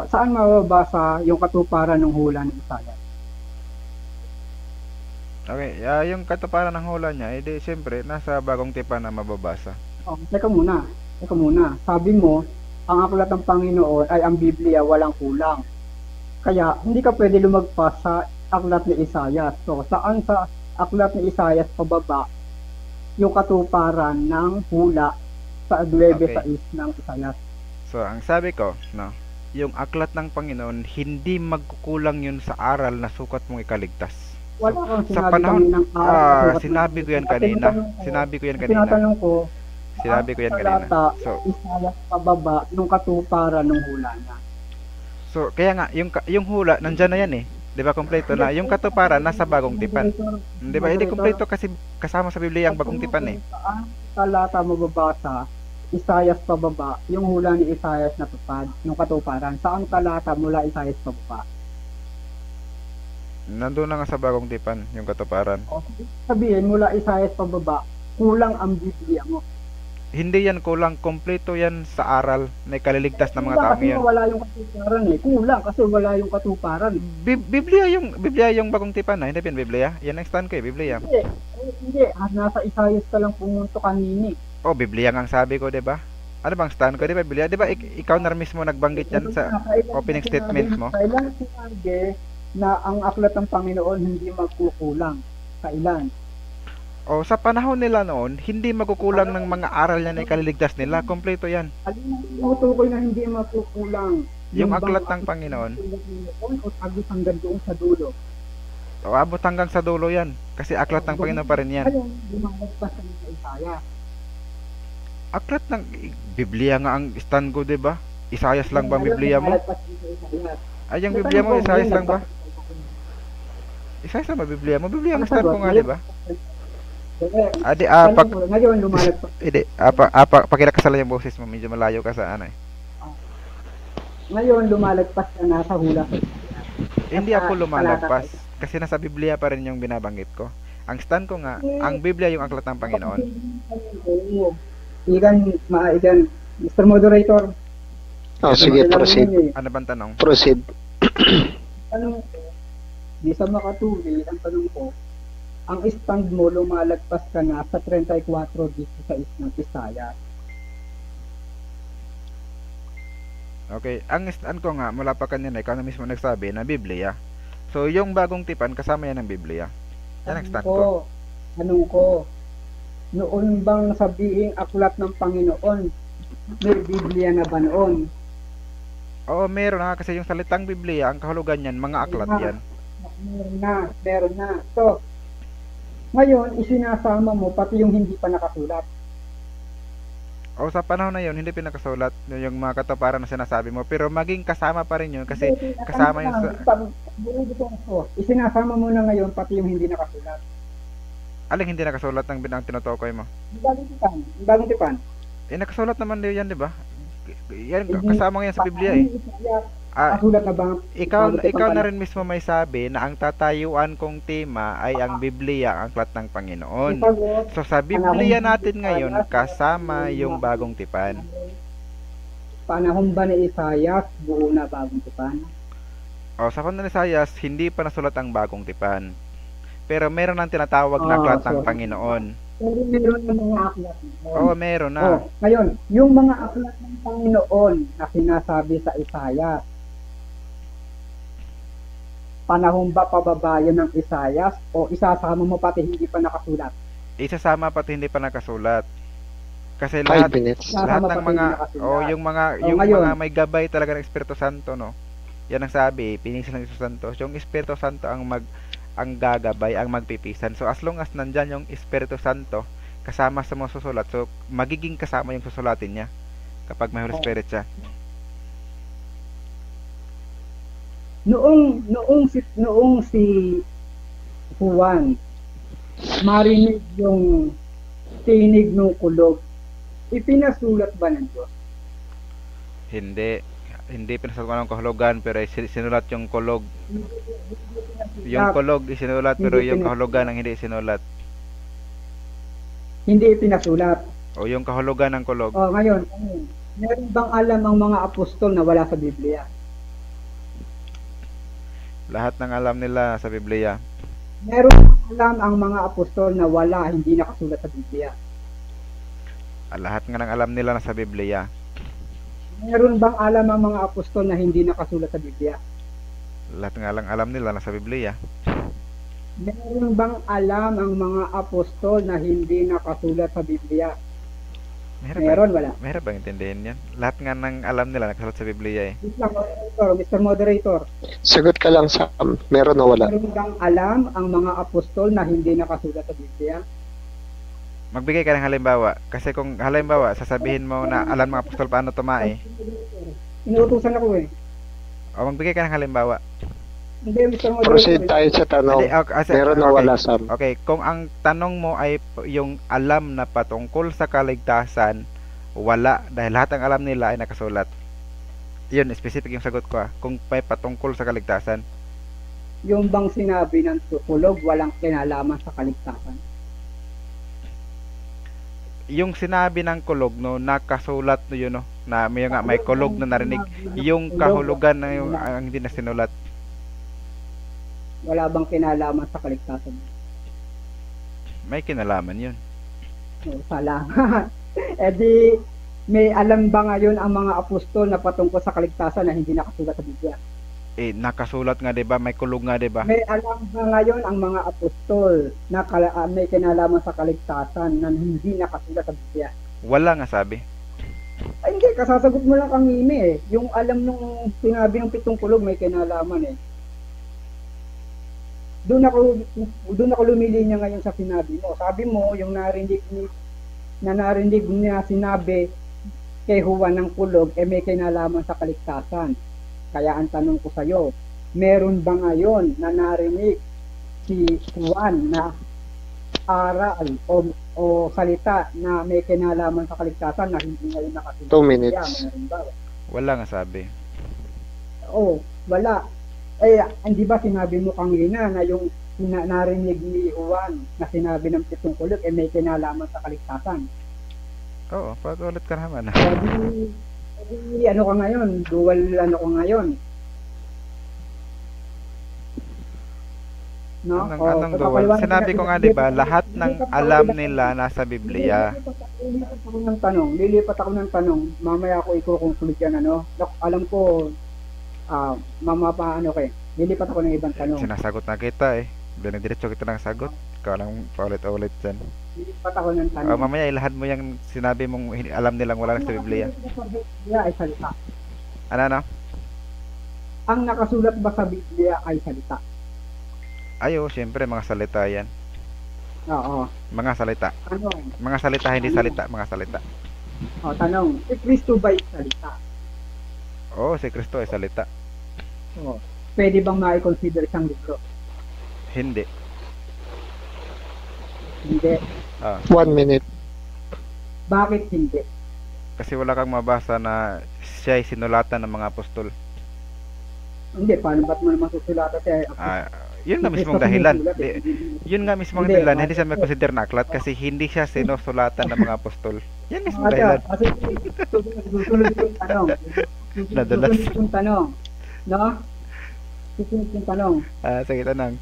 Saan mababasa yung katuparan ng hula ni Isaiah?
Okay, yung katuparan ng hula niya, edi siyempre, nasa Bagong Tipan na mababasa.
Teka muna. Sabi mo, ang aklat ng Panginoon ay ang Biblia walang kulang. Kaya, hindi ka pwede lumagpas sa aklat ni Isaiah. So, saan sa aklat ni Isaiah pababa yung katuparan ng hula sa 9:6 ng Isaiah?
So, ang sabi ko, no, yung aklat ng Panginoon, hindi magkukulang yun sa aral na sukat mong ikaligtas.
Wala kang
Sa
sinabi
panahon,
kaninang araw.
sinabi ko yan kanina.
Tinatanong ko,
Sinabi ko yan kanina.
talata,
So,
Isaiah pababa yung katuparan ng hula niya.
so kaya nga, yung hula, nandyan na yan eh. Di ba, kompleto na. Yung katuparan, nasa Bagong Tipan. Di ba, hindi kompleto kasi kasama sa Biblia ang Bagong Tipan eh.
Saan talata mababasa, Isaiah pababa, yung hula ni Isaiah na tupad, yung katuparan? Saan talata mula Isaiah pababa?
Nandun na nga sa Bagong Tipan, yung katuparan.
Sabihin, mula Isaiah pababa, kulang ang Biblia mo.
Hindi yan kulang, kompleto yan sa aral na ikaliligtas ng mga tao
Kasi
ngayon.
wala yung katuparan eh. Kulang kasi wala yung katuparan.
Biblia yung Bagong Tipan na, hindi pa yung Biblia. Yan ang stand ko eh, Biblia.
Hindi. Nasa Isaiah ka lang pumunto kanini.
Biblia nga ang sabi ko, 'di ba? Ano bang stand ko, 'di ba? Biblia, 'di ba? Ikaw na mismo nagbanggit yan sa opening statement mo.
Kailan sinabi na ang aklat ng Panginoon hindi magkukulang? Kailan?
Sa panahon nila noon, hindi magkukulang ng mga aral yan na ikaliligtas nila. Kompleto yan.
Alin ang tinutukoy na hindi magkukulang?
Yung
bang
aklat ng Panginoon.
O agos hanggang doon sa dulo?
Abot hanggang sa dulo yan. Kasi aklat ng Panginoon pa rin yan.
Ayun, lumagpas sa Isaiah.
Aklat ng Biblia nga ang stand ko, 'di ba? Isayas lang ba ang Biblia mo? Ay, yung Biblia mo, Isayas lang ba? Isayas lang ba Biblia mo? Biblia ang stand ko nga, 'di ba?
Ngayon lumalagpas.
Pakilakasalan yung boses mo, medyo malayo ka sa ano eh.
Ngayon lumalagpas ka na sa hula.
Hindi ako lumalagpas kasi nasa Biblia pa rin yung binabanggit ko. Ang stand ko nga, ang Biblia yung aklat ng Panginoon. Igan,
Mr. Moderator.
Sige, proceed.
Ano bang tanong?
Proceed.
Tanong ko, di sa makatuli, ang tanong ko, ang stand mo lumalagpas ka na sa 34:16 ng Isaiah.
Okay, ang stand ko nga mula pa kanina, ikaw na mismo nagsabi na Biblia. So, yung bagong tipan, kasama yan ng Biblia. Yan ang stand ko.
Tanong ko, noon bang sabihin aklat ng Panginoon, may Biblia na ba noon?
Oo, meron nga kasi yung salitang Biblia, ang kahulugan niyan, mga aklat yan.
Meron na. So, ngayon, isinasama mo pati yung hindi pa nakasulat.
O sa panahon na yun, hindi pinakasulat yung mga katuparan na sinasabi mo. Pero maging kasama pa rin yun kasi kasama yung
isinasama mo na ngayon pati yung hindi nakasulat.
Aling hindi nakasulat ng binang tinutukoy mo?
Bagong tipan.
Nakasulat naman din yan, di ba? Yan, kasama yan sa Biblia eh.
Nakasulat na ba?
Ikaw na rin mismo may sabi na ang tatayuan kong tema ay ang Biblia, ang aklat ng Panginoon. So sa Biblia natin ngayon, kasama yung bagong tipan.
Panahon ba ni Isaias, buo na bagong tipan?
O sa panahon ni Isaias, hindi pa nasulat ang bagong tipan. Pero meron ang tinatawag na aklat ng Panginoon.
Pero meron ng mga aklat.
Oo, meron na.
Ngayon, yung mga aklat ng Panginoon na sinasabi sa Isaias, panahon ba pababa yun ng Isaias o isasama mo pati hindi pa nakasulat?
Isasama pati hindi pa nakasulat. Kasi
5
lahat
minutes.
ng mga yung mga may gabay talaga ng Espiritu Santo, no. Yan ang sabi, pinisil ng Espiritu Santo. Yung Espiritu Santo ang gagabay, ang magpipisan. So as long as nandyan yung Espiritu Santo kasama sa mga susulat, so magiging kasama yung susulatin niya kapag may Holy Spirit siya.
Noong si Juan marinig yung tinig ng kulog, ipinasulat ba ng Diyos?
Hindi pinasulat ng kahulugan, pero sinulat yung kulog. Yung kulog isinulat, pero yung kahulugan ang hindi sinulat.
Hindi ipinasulat.
O yung kahulugan ng kulog.
Ngayon, meron bang alam ang mga apostol na wala sa Biblia?
Lahat ng alam nila sa Biblia.
Meron alam ang mga apostol na wala, hindi nakasulat sa Biblia.
Lahat nga ng alam nila nasa Biblia.
Meron bang alam ang mga apostol na hindi nakasulat sa Biblia?
Lahat nga lang alam nila nasa Biblia.
Meron bang alam ang mga apostol na hindi nakasulat sa Biblia? Wala.
Meron bang intindihin yan? Lahat nga ng alam nila nakasulat sa Biblia eh.
Mr. Moderator.
Sagot ka lang sa meron o wala.
Meron bang alam ang mga apostol na hindi nakasulat sa Biblia?
Magbigay ka ng halimbawa. Kasi kung halimbawa, sasabihin mo na alam mga apostol paano tumae.
Inuutusan ako eh.
O magbigay ka ng halimbawa.
Hindi, Mr. Moderator.
Proceed tayo sa tanong. Meron o wala, Sam?
Okay, kung ang tanong mo ay yung alam na patungkol sa kaligtasan, wala. Dahil lahat ng alam nila ay nakasulat. Yun, specific yung sagot ko kung may patungkol sa kaligtasan.
Yung bang sinabi ng kulog, walang kinalaman sa kaligtasan?
Yung sinabi ng kulog, no, nakasulat no yun, no, na may kulog na narinig. Yung kahulugan na yung ang hindi na sinulat.
Wala bang kinalaman sa kaligtasan?
May kinalaman yun.
Salamat. Di, may alam ba ngayon ang mga apostol na patungkol sa kaligtasan na hindi nakasulat sa Biblia?
Nakasulat nga, diba? May kulog nga, diba?
May alam ba ngayon ang mga apostol na may kinalaman sa kaligtasan na hindi nakasulat sa Biblia?
Wala nga sabi.
Ay, hindi, kasasagot mo lang kanina eh. Yung alam nung sinabi ng 7 kulog may kinalaman eh. Doon ako lumilinya ngayon sa sinabi mo. Sabi mo, yung narinig niya sinabi kay Juan ng kulog, may kinalaman sa kaligtasan. Kaya ang tanong ko sa iyo, meron ba ngayon na narinig si Juan na aral o salita na may kinalaman sa kaligtasan na hindi ngayon nakasulat?
2 minutes.
Wala nga sabi.
Wala. Hindi ba sinabi mo kanina na yung narinig ni Juan na sinabi ng 7 kulog may kinalaman sa kaligtasan?
Oo, patulit ka naman.
Ano ka ngayon? Dual ano ka ngayon? No?
Anong dual? Sinabi ko nga, diba, lahat ng alam nila nasa Biblia.
Lilipat ako ng tanong. Mamaya ako i-conclude yan, ano. Alam ko, ano kayo. Lilipat ako ng ibang tanong.
Sinasagot na kita eh. Diretso kita ng sagot. Ikaw lang paulit-ulit dyan.
Lilipat ako ng tanong.
Mamaya ilahad mo yung sinabi mong alam nilang wala sa Biblia.
Biblia ay salita.
Ano?
Ang nakasulat ba sa Biblia ay salita?
Ayo, syempre mga salita yan.
Oo.
Mga salita.
Tanong.
Mga salita, hindi salita. Mga salita.
Tanong. Si Kristo ba ay salita?
Oo, si Kristo ay salita.
Pwede bang ma-consider siyang libro?
Hindi.
Hindi.
1 minute.
Bakit hindi?
Kasi wala kang mabasa na siya ay sinulatan ng mga apostol.
Hindi, paano ba't mo naman susulatan siya?
Yun nga mismong dahilan. Yun nga mismong dahilan. Hindi siya may-consider na aklat kasi hindi siya sinusulatan ng mga apostol. Yan mismong dahilan.
Kasi susunod yung tanong.
Nadulas.
Susunod yung tanong. No? Susunod yung tanong.
Sige, tanong.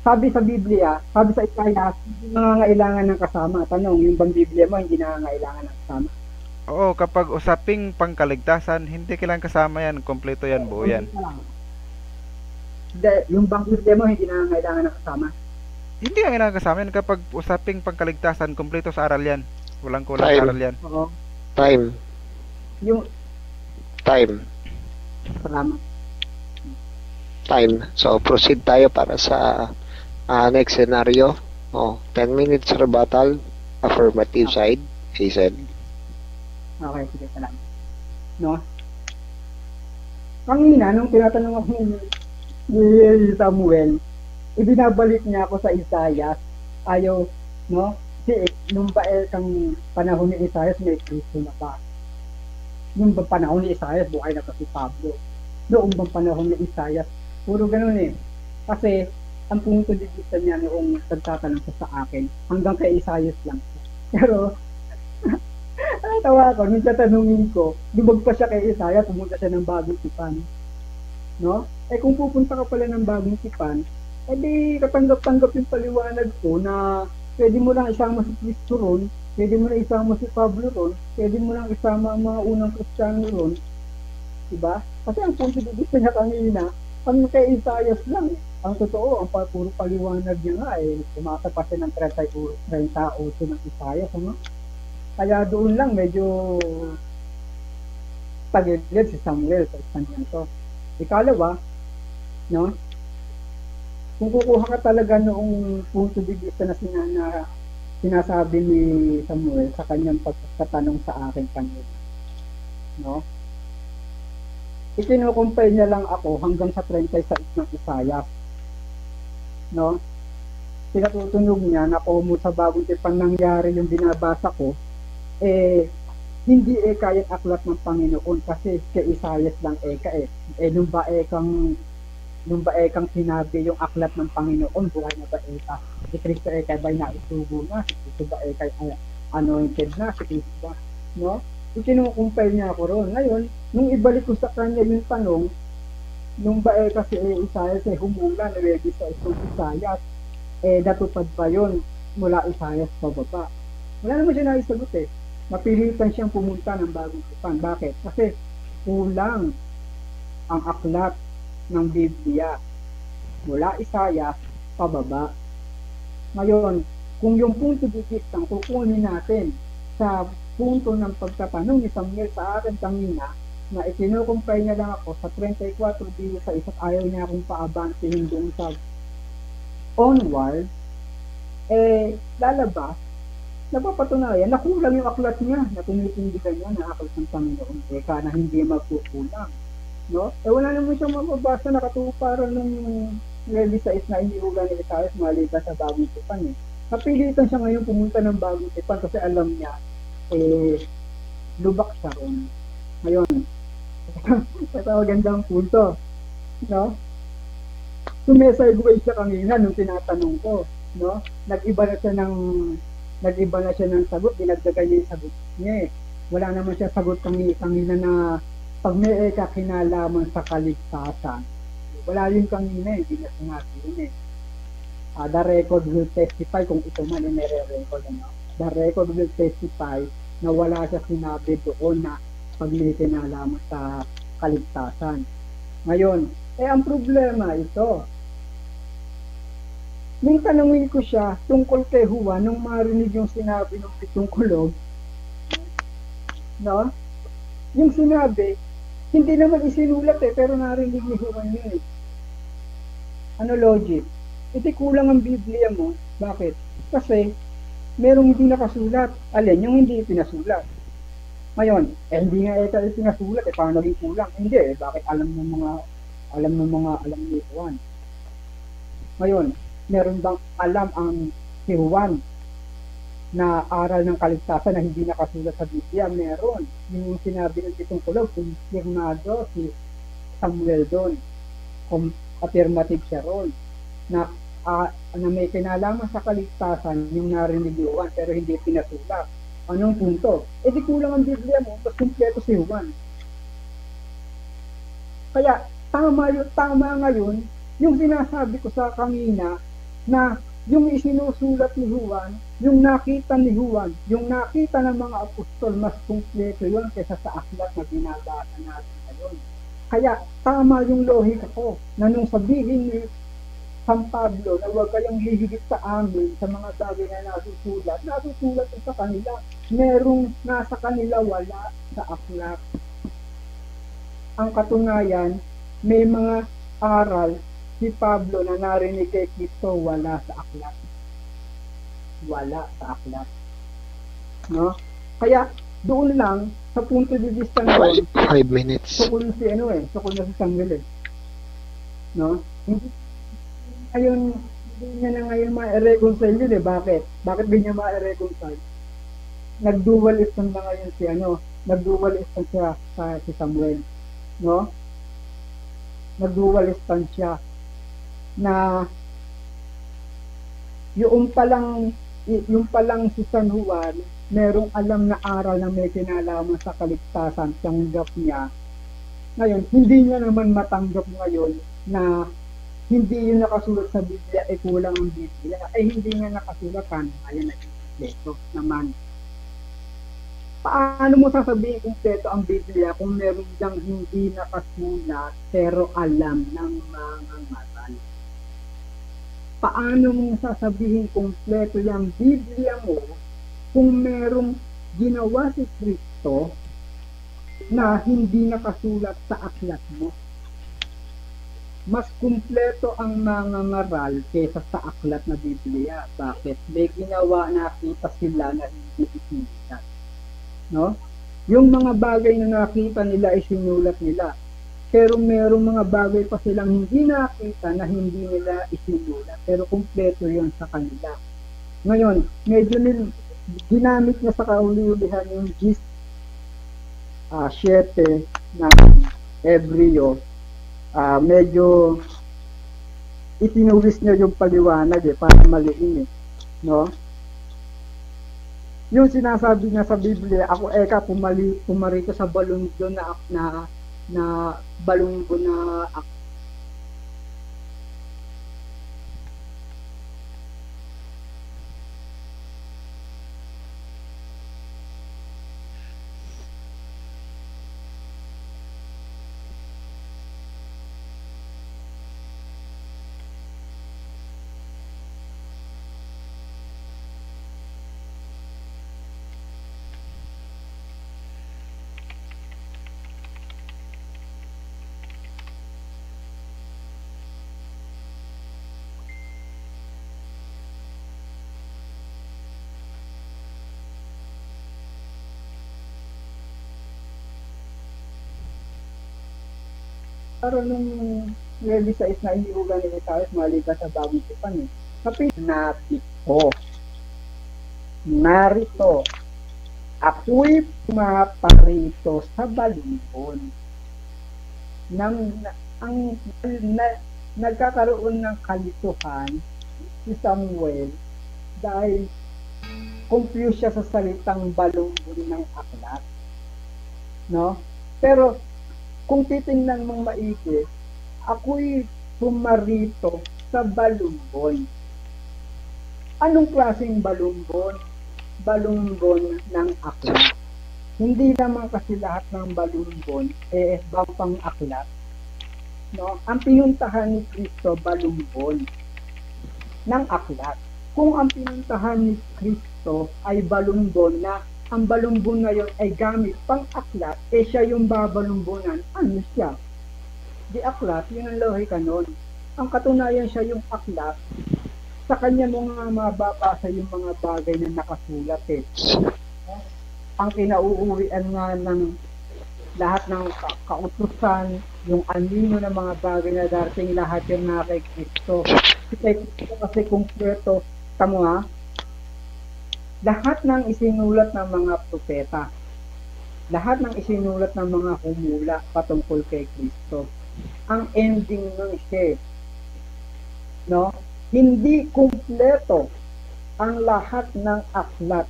Sabi sa Biblia, sabi sa Isaiah, hindi nangangailangan ng kasama. Tanong, yung bang Biblia mo hindi nangangailangan ng kasama?
Oo, kapag usaping pangkaligtasan, hindi kailangan kasama yan. Kompleto yan, buo yan.
Yung bang Biblia mo hindi nangangailangan ng kasama?
Hindi ang kailangan kasama yan. Kapag usaping pangkaligtasan, kompleto sa aral yan. Walang kulang sa aral yan.
Oo.
Time.
Salamat.
Time. So, proceed tayo para sa next scenario. 10 minutes rebuttal. Affirmative side. Hazel.
Okay, sige, salamat. No? Kanina, nung tinatanong ako ni Samuel, ibinabalik niya ako sa Isaiah. No? Nung kang panahon ni Isaiah, may Kristo na ba? Nung panahon ni Isaiah, buhay na pa si Pablo. Noong bang panahon ni Isaiah, puro ganun eh. Kasi, ang punto di vista niya noong nagtatanong sa akin, hanggang kay Isaiah lang. Pero, tawa ako, nung tatanungin ko, lumag pa siya kay Isaiah, pumunta siya ng Bagong Tipan. No? Kung pupunta ka pala ng Bagong Tipan, di katanggap-tanggap yung paliwanag ko na pwede mo lang isama si Cristo ron, pwede mo lang isama si Pablo ron, pwede mo lang isama ang mga unang Kristiyano ron. Diba? Kasi ang punto di vista niya kanina, ang kay Isaiah lang. Ang totoo, ang puro paliwanag niya nga tumasa pa siya ng 38 ng Isaiah. Ano? Kaya doon lang medyo tagilid si Samuel sa isang to. Ikalawa, no? Kung kukuha ka talaga noong punto de vista na sinasabi ni Samuel sa kanyang pagtatanong sa akin kanina, no? Ikinukumpay niya lang ako hanggang sa 36 ng Isaiah, no? Pinatutunog niya na kung sa Bagong Tipan nangyari yung binabasa ko, hindi kayang aklat ng Panginoon kasi kay Isaiah lang nung ba kang sinabi yung aklat ng Panginoon, buhay na ba ka? Si Kristo kay ba'y naisugo na? Si Kristo ba kay anointed na? Si Kristo ba? No? Ikinukumpay niya ako ron. Ngayon, nung ibalik ko sa kanya yung tanong, nung ba kasi Isaiah humula na ready sa Isaiah, natupad ba yun mula Isaiah sa baba? Wala naman siya naisagot Napilitan siyang pumunta ng Bagong Tipan. Bakit? Kasi kulang ang aklat ng Biblia mula Isaiah pababa. Ngayon, kung yung punto de vista kukunin natin sa punto ng pagtatanong ni Samuel sa akin kanina, na ikinukumpay niya lang ako sa 34 dito sa isa't ayaw niya akong paabantihin doon sa onward, lalabas, napapatunayan na kulang yung aklat niya, na tinitindigan niya na aklat ng Panginoon, na hindi magkukulang. No? Wala naman siyang mababasa na katuparan ng Levi 6 na iniulan ni Isaiah maliban sa Bagong Tipan. Napilitan siya ngayon pumunta ng Bagong Tipan kasi alam niya, lubak siya ron. Ngayon, ito magandang punto. No? Sumesegue siya kanina nung tinatanong ko. No? Nag-iba na siya ng sagot, dinagdagan niya yung sagot niya. Wala naman siya sagot kanina na pag may kinalaman sa kaligtasan. Wala yun kanina, hindi na sinabi yun The record will testify kung ito man may re-record. The record will testify na wala siya sinabi doon na paglitinalaman sa kaligtasan. Ngayon, ang problema ito. Nung tanungin ko siya tungkol kay Juan, nung marinig yung sinabi ng pitong kulog, no? Yung sinabi, hindi naman isinulat pero narinig ni Juan yun eh. Ano logic? Iti kulang ang Biblia mo. Bakit? Kasi merong hindi nakasulat. Alin? Yung hindi pinasulat. Ngayon, hindi nga ito pinasulat, paano naging kulang? Hindi bakit alam ni Juan? Ngayon, meron bang alam ang si Juan na aral ng kaligtasan na hindi nakasulat sa Biblia? Meron. Yung sinabi ng pitong kulog, kumpirmado si Samuel doon. Affirmative siya ron. Na may kinalaman sa kaligtasan yung narinig ni Juan pero hindi pinasulat. Anong punto? Di kulang ang Biblia mo, mas kumpleto si Juan. Kaya tama ngayon yung sinasabi ko sa kanina na yung isinusulat ni Juan, yung nakita ni Juan, yung nakita ng mga apostol, mas kumpleto yun kaysa sa aklat na binabasa natin ngayon. Kaya tama yung lohika ko na nung sabihin ni San Pablo na huwag kayong hihigit sa amin sa mga bagay na nasusulat sa kanila. Merong nasa kanila, wala sa aklat. Ang katunayan, may mga aral si Pablo na narinig kay Kristo, wala sa aklat. Wala sa aklat. No? Kaya doon lang sa punto de vista noon,
5 minutes.
sukul na si Samuel eh. No? Hindi niya na ngayon ma-reconcile yun eh. Bakit? Bakit di niya ma-reconcile? Nag-dual stand na ngayon nag-dual stand siya si Samuel. No? Nag-dual stand siya na yung palang si San Juan, merong alam na aral na may kinalaman sa kaligtasan, tanggap niya. Ngayon, hindi niya naman matanggap ngayon na hindi yung nakasulat sa Biblia kulang ang Biblia. Hindi nga nakasulat ayan kompleto naman. Paano mo sasabihin kompleto ang Biblia kung meron diyang hindi nakasulat pero alam ng mga maral? Paano mo sasabihin kompleto yung Biblia mo kung merong ginawa si Kristo na hindi nakasulat sa aklat mo? Mas kumpleto ang mga ngaral kaysa sa aklat na Biblia. Bakit? May ginawa, nakita sila na hindi isinulat. No? Yung mga bagay na nakita nila, isinulat nila. Pero merong mga bagay pa silang hindi nakita na hindi nila isinulat. Pero kumpleto yun sa kanila. Ngayon, medyo ginamit niya sa kauli-ulihan yung gist 7 ng Hebreo. Medyo itinuwis niya yung paliwanag para maliin no? Yung sinasabi niya sa Biblia, ako pumarito sa balunggo na balunggo na pero nung Levi 6 na iniugan ni Isaías maliban sa bagong tipan Kapit narito ako'y pumaparito sa balumbon nagkakaroon ng kalituhan si Samuel dahil confused siya sa salitang balumbon ng aklat, no? Pero kung titingnan mong maigi, ako'y pumarito sa balumbon. Anong klaseng balumbon? balumbon ng aklat. Hindi naman kasi lahat ng balumbon pang aklat. No? Ang pinuntahan ni Kristo balumbon ng aklat. Kung ang pinuntahan ni Kristo ay balumbon na ang balumbon na yon ay gamit pang aklat, siya yung babalumbonan, ano siya? Di aklat, yun ang lohika nun. Ang katunayan siya yung aklat, sa kanya mo nga mababasa yung mga bagay na nakasulat Ang kinauuwian nga ng lahat ng kautusan, yung anino ng mga bagay na darating lahat yung na kay Kristo. Kasi kumpleto, tamo ha, lahat ng isinulat ng mga propeta, lahat ng isinulat ng mga humula patungkol kay Kristo, ang ending ng siya, no? Hindi kumpleto ang lahat ng aklat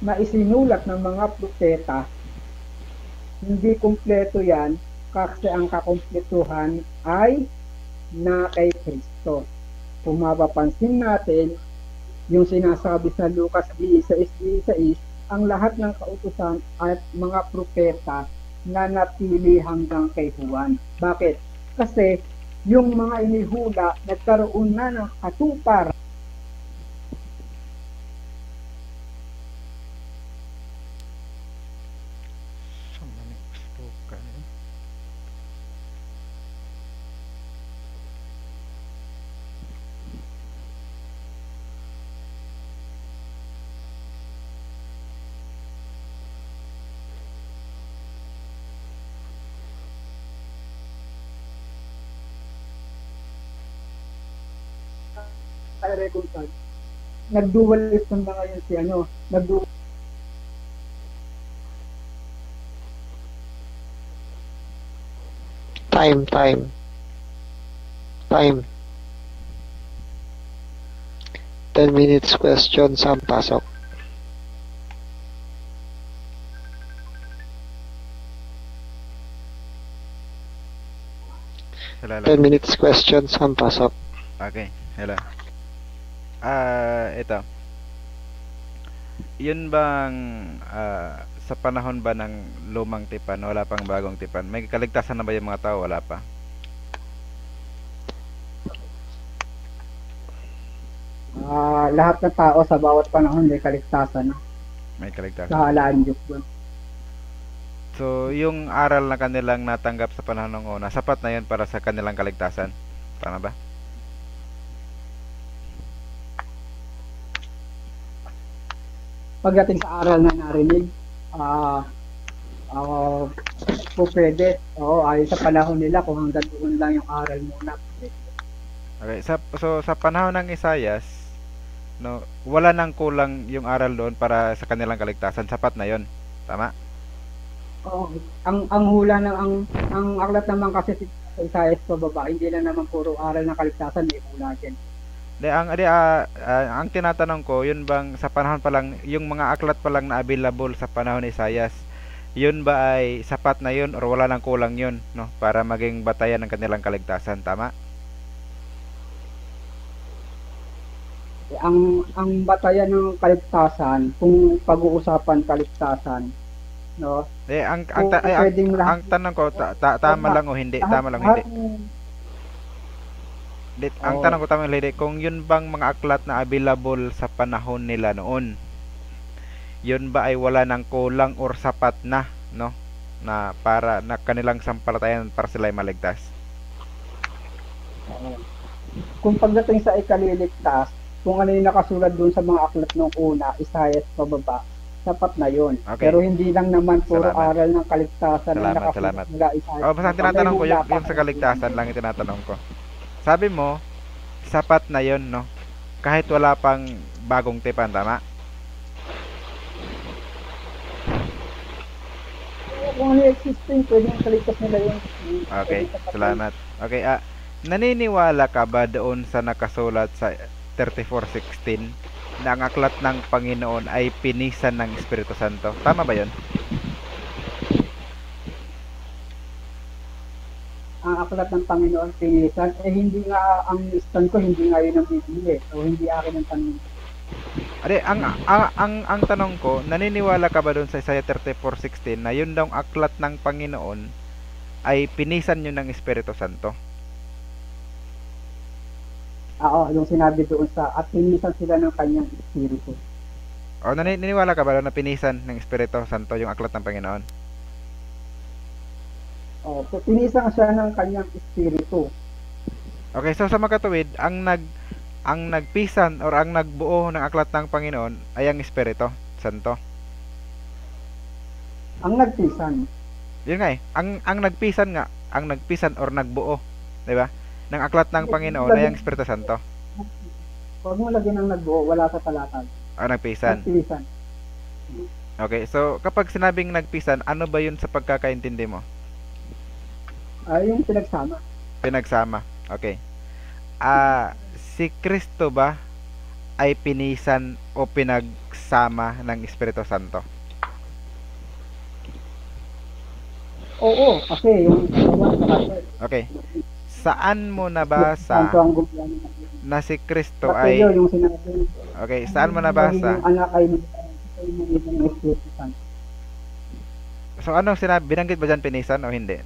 na isinulat ng mga propeta. Hindi kumpleto yan kasi ang kakumpletuhan ay na kay Kristo. Kung mapapansin natin yung sinasabi sa Lucas 16:16, ang lahat ng kautusan at mga propeta na napili hanggang kay Juan. Bakit? Kasi yung mga inihula nagkaroon na ng katuparan ay reconcile. Nagdualist na ngayon si
Time. 10 minutes question, saan pasok?
Hello.
10 minutes question, saan pasok?
Okay, hello. Ito. Yun bang sa panahon ba ng lumang tipan, wala pang bagong tipan, may kaligtasan na ba yung mga tao? Wala pa.
Lahat ng tao sa bawat panahon may kaligtasan.
May kaligtasan.
Kahalaan Diyos doon.
So, yung aral na kanilang natanggap sa panahon ng una, sapat na yun para sa kanilang kaligtasan? Tama ba?
Pagdating sa aral na narinig, po pwede. Ayon sa panahon nila, kung hanggang doon lang yung aral muna.
Okay, so sa panahon ng Isaias, no, wala nang kulang yung aral doon para sa kanilang kaligtasan. Sapat na 'yon. Tama?
Ang hula ng ang aklat naman kasi si Isaias pababa, hindi lang naman puro aral ng kaligtasan, may hula din. Ang tinatanong ko, yun bang sa panahon pa lang, yung mga aklat pa lang na available sa panahon ni Isaias, yun ba ay sapat na yun or wala nang kulang yun, no, para maging batayan ng kanilang kaligtasan? Tama? Ang batayan ng kaligtasan, kung pag-uusapan kaligtasan, no?
Ang tanong ko, tama lang o hindi? Tama lang o hindi? Ang tanong ko tama lang, kung yun bang mga aklat na available sa panahon nila noon, yun ba ay wala nang kulang or sapat na, no, na para na kanilang sampalatayan para sila ay maligtas?
Kung pagdating sa ikaliligtas, kung ano yung nakasulat doon sa mga aklat ng una, Isaias pababa, sapat na yun.
Okay.
Pero hindi lang naman puro aral ng kaligtasan na nakasulat nila Isaias.
Basta tinatanong ko yung sa kaligtasan lang yung tinatanong ko. Sabi mo, sapat na yun, no? Kahit wala pang bagong tipan, tama?
Kung ano existing, pwede yung kaligtas nila yun.
Okay, salamat. Okay, naniniwala ka ba doon sa nakasulat sa 34:16 na ang aklat ng Panginoon ay pinisan ng Espiritu Santo? Tama ba yun?
Ang aklat ng Panginoon pinisan, hindi nga ang stand ko, hindi nga yun ang bibili. So, hindi akin ang tanong.
Ade, ang tanong ko, naniniwala ka ba doon sa Isaiah 34:16 na yun daw aklat ng Panginoon ay pinisan yun ng Espiritu Santo?
Oo, yung sinabi doon sa at pinisan sila ng kanyang espiritu.
O naniniwala ka ba doon na pinisan ng Espiritu Santo yung aklat ng Panginoon?
Oh, so pinisan siya ng kanyang espiritu.
Okay, so sa makatuwid, ang nagpisan or ang nagbuo ng aklat ng Panginoon ay ang Espiritu Santo.
Ang nagpisan.
Yun nga eh, ang nagpisan or nagbuo, 'di ba? Ng aklat ng Panginoon ay ang Espiritu Santo.
Huwag mo lagyan ng nagbuo, wala sa talatag.
O nagpisan.
Nagpisan.
Okay, so kapag sinabing nagpisan, ano ba yun sa pagkakaintindi mo?
Yung pinagsama.
Pinagsama. Okay. Si Kristo ba ay pinisan o pinagsama ng Espiritu Santo?
Oo, kasi yung katawan sa kasi.
Okay. Saan mo nabasa
Santo ang gumagana.
na si Kristo
Kasi
ay
yung sinabi.
okay, saan mo nabasa?
Yung anak ay ng Espiritu Santo.
So anong sinabi? Binanggit ba dyan pinisan o hindi?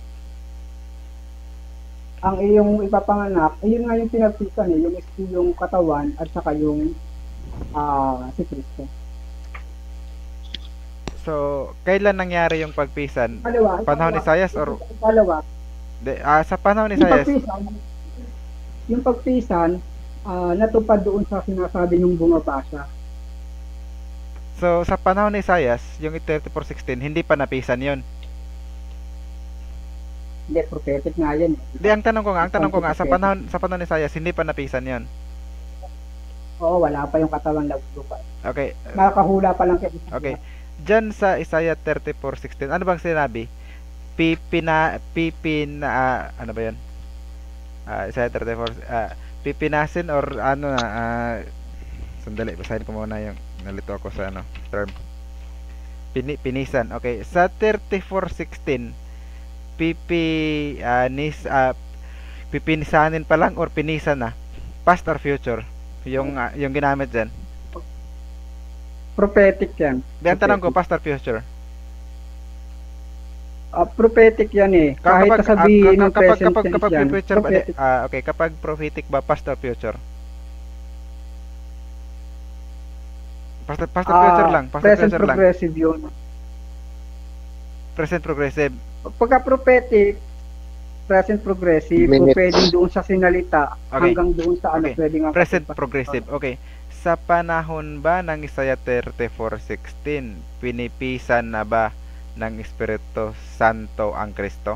Ang iyong ipapanganak, ayun nga yung pinagpisan yung katawan at saka yung si Kristo.
So, kailan nangyari yung pagpisan?
Kalawa,
Panahon ni Isaias or
kalawa,
sa panahon ni
yung
Isaias?
pagpisan, natupad doon sa sinasabi ng bumabasa.
So, sa panahon ni Isaias, yung 34:16, hindi pa napisan yon.
Hindi, prophetic nga yan.
Hindi, ang tanong ko nga, sa panahon ni Isaias, hindi pa napisan yon.
Oo, wala pa yung katawan lupa.
Okay.
Nakakahula pa lang kayo.
Okay. Diyan sa Isaiah 34:16, ano bang sinabi? Ano ba 'yon? Isaiah 34, pipinasin or ano na, sandali, basahin ko muna yung nalito ako sa term. Pinisan. Okay, sa 34:16, pipinisanin pa lang or pinisan na? Past or future? Yung ginamit diyan.
Prophetic yan.
Ang tanong ko, past or future?
Prophetic yan eh. Kahit sabihin ng present tense
kapag
yan.
future ba? Okay, kapag prophetic ba, past or future? Past or future lang. Past or
Present
future lang.
progressive yun.
Present progressive.
Pagka prophetic, present progressive,
Minutes.
pwedeng doon sa sinalita
Okay.
hanggang doon sa
Okay.
pwedeng
Present progressive. Okay. Sa panahon ba ng Isaiah 34:16, pinipisan na ba ng Espiritu Santo ang Kristo?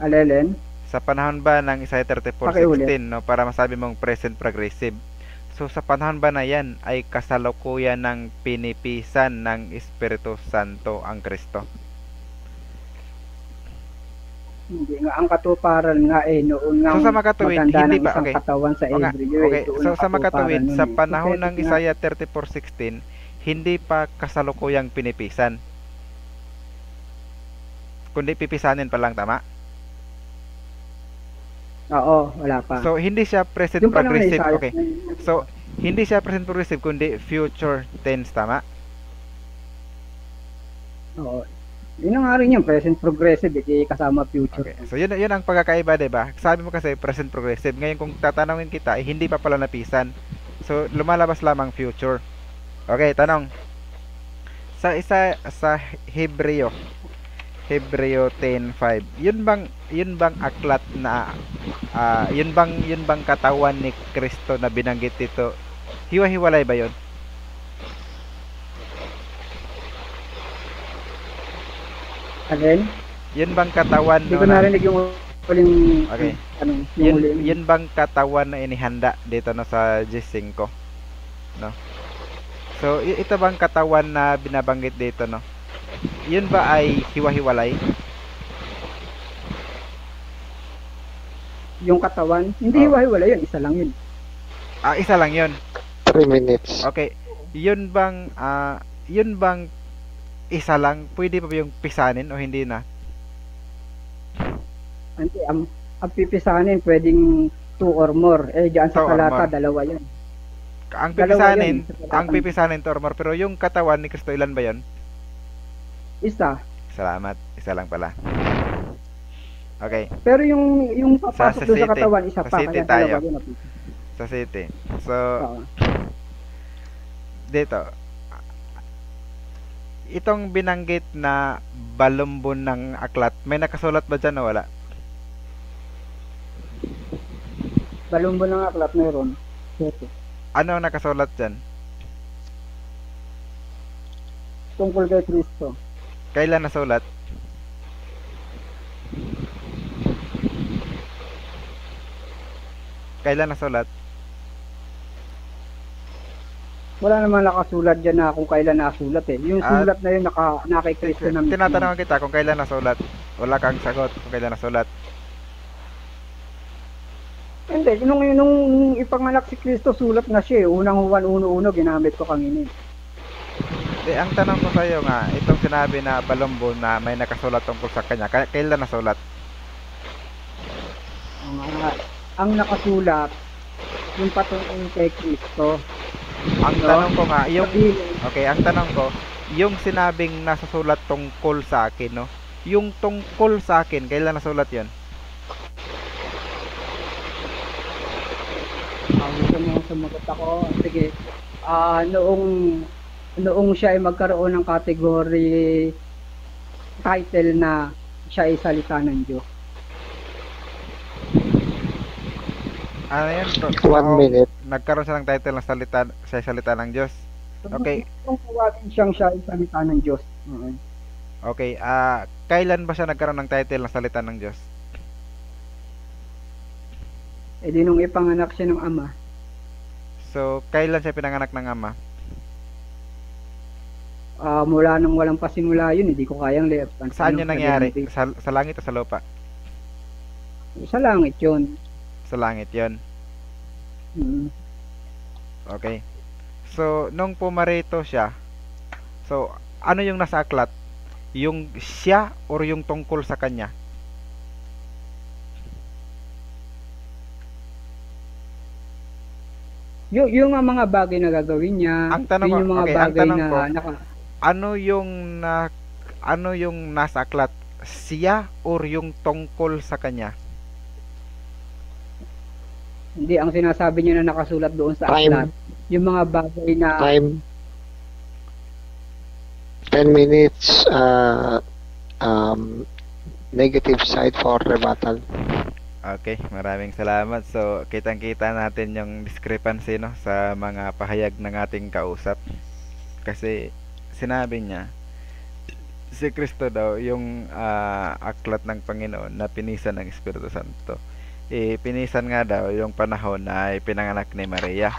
Alelen?
Sa panahon ba ng Isaiah 34:16, no, para masabi mong present progressive? So sa panahon ba na yan ay kasalukuyan ng pinipisan ng Espiritu Santo ang Kristo?
Hindi nga, ang katuparan nga noon nga
So sa makatuwid,
maganda
hindi
ng
ba?
isang
Okay.
katawan sa
Okay.
every year.
Okay.
Doon
So
ang
sa
katuparan
makatuwid,
nun
sa
eh.
panahon ng
Prophetic nga.
Isaiah 34:16, hindi pa kasalukuyang pinipisan. Kundi pipisanin pa lang, tama?
Oo, wala pa.
So hindi siya present
Yung panahon ni
progressive.
Isaiah,
Okay. So hindi siya present progressive kundi future tense, tama?
Oo. Yun nga rin yung present progressive, kasama future.
Okay. So yun ang pagkakaiba, 'di ba? Sabi mo kasi present progressive. Ngayon kung tatanungin kita, hindi pa pala napisan. So lumalabas lamang future. Okay, tanong. Sa Hebreo 10:5. Yun bang aklat na yun bang katawan ni Kristo na binanggit dito? Hiwa-hiwalay ba 'yon?
Alin?
Yun bang katawan
Hindi ko narinig yung huling
Okay.
yung huling.
Yun bang katawan na inihanda dito no sa G5, no? So ito bang katawan na binabanggit dito, no? Yun ba ay hiwa-hiwalay?
Yung katawan, hindi hiwa-hiwala yun, isa lang yun.
Isa lang yun.
3 minutes.
Okay. Yun bang isa lang, pwede pa ba yung pisanin o hindi na?
Hindi, ang pipisanin pwedeng two or more. Diyan sa
Two or
talata,
more.
dalawa yan.
Ang
Dalawa
pipisanin,
yan sa
ang
talatang
pipisanin two or more, pero yung katawan ni Kristo, ilan ba yon?
isa.
Salamat, isa lang pala. Okay,
Pero yung papasok doon sa
city.
katawan, isa
Sa
pa.
city
Kaya
tayo.
dalawa yun.
sa city. So,
Oo.
dito, itong binanggit na balumbon ng aklat, may nakasulat ba dyan o wala?
Balumbo ng aklat meron. Ito.
Ano ang nakasulat dyan?
Tungkol kay Kristo.
Kailan nasulat? Kailan nasulat?
Wala naman nakasulat dyan na kung kailan nasulat eh. Yung
Ah,
sulat na yun na kay Kristo na mismo.
Tinatanong kita kung kailan nasulat. Wala kang sagot kung kailan nasulat.
Hindi, nung ipanganak si Kristo, sulat na siya eh. Unang Juan 1:1, ginamit ko kanina eh.
Ang tanong ko sa iyo nga, itong sinabi na balumbon na may nakasulat tungkol sa kanya, kailan nasulat?
Ang nakasulat, yung patungkol kay Kristo.
Ang tanong ko nga, yung
Sabihin,
ang tanong ko, yung sinabing nasusulat tungkol sa akin, no? Yung tungkol sa akin, kailan nasulat 'yon?
gusto mo sumagot ako. Sige. Noong siya ay magkaroon ng category title na siya ay salita ng Diyos.
Ano yan?
1 minute.
Nagkaroon siya ng title ng salita ng Diyos. Okay.
Kung tawagin siyang siya ay salita ng Diyos.
Okay, kailan ba siya nagkaroon ng title ng salita ng Diyos?
Di nung ipanganak siya ng Ama.
So, kailan siya pinanganak ng Ama?
Mula nang walang pasimula yun, hindi ko kayang lipat.
Saan yun nangyari? Sa langit o sa lupa?
Sa langit yun.
Sa langit yon. Okay. So, nung pumarito siya, so, ano yung nasa aklat? Yung siya or yung tungkol sa kanya?
Yung mga bagay na gagawin niya,
Ang tanong
yun yung mga
okay, ang
bagay
tanong
na
ko, ano yung nasa aklat? Siya or yung tungkol sa kanya?
hindi, ang sinasabi niya na nakasulat doon sa
Time.
aklat, yung mga bagay na
Time. 10 minutes. Negative side for rebuttal.
Okay, maraming salamat. So, kitang-kita natin yung discrepancy, no, sa mga pahayag ng ating kausap. Kasi sinabi niya, si Kristo daw yung aklat ng Panginoon na pinisan ng Espiritu Santo. Pinisan nga daw yung panahon na pinanganak ni Maria.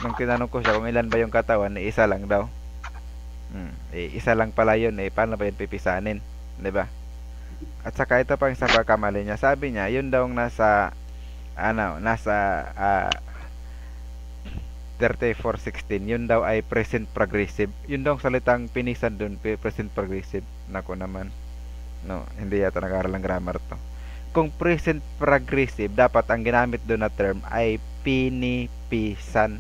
Nung tinanong ko siya kung ilan ba yung katawan, isa lang daw. Isa lang pala yun, paano ba yun pipisanin? 'Di ba? At saka ito pang isang pagkamali niya. Sabi niya, yun daw nasa 34:16, yun daw ay present progressive. Yun daw ang salitang pinisan dun, present progressive. Nako naman. No, hindi yata nag-aaral ng grammar to. Kung present progressive, dapat ang ginamit doon na term ay pinipisan.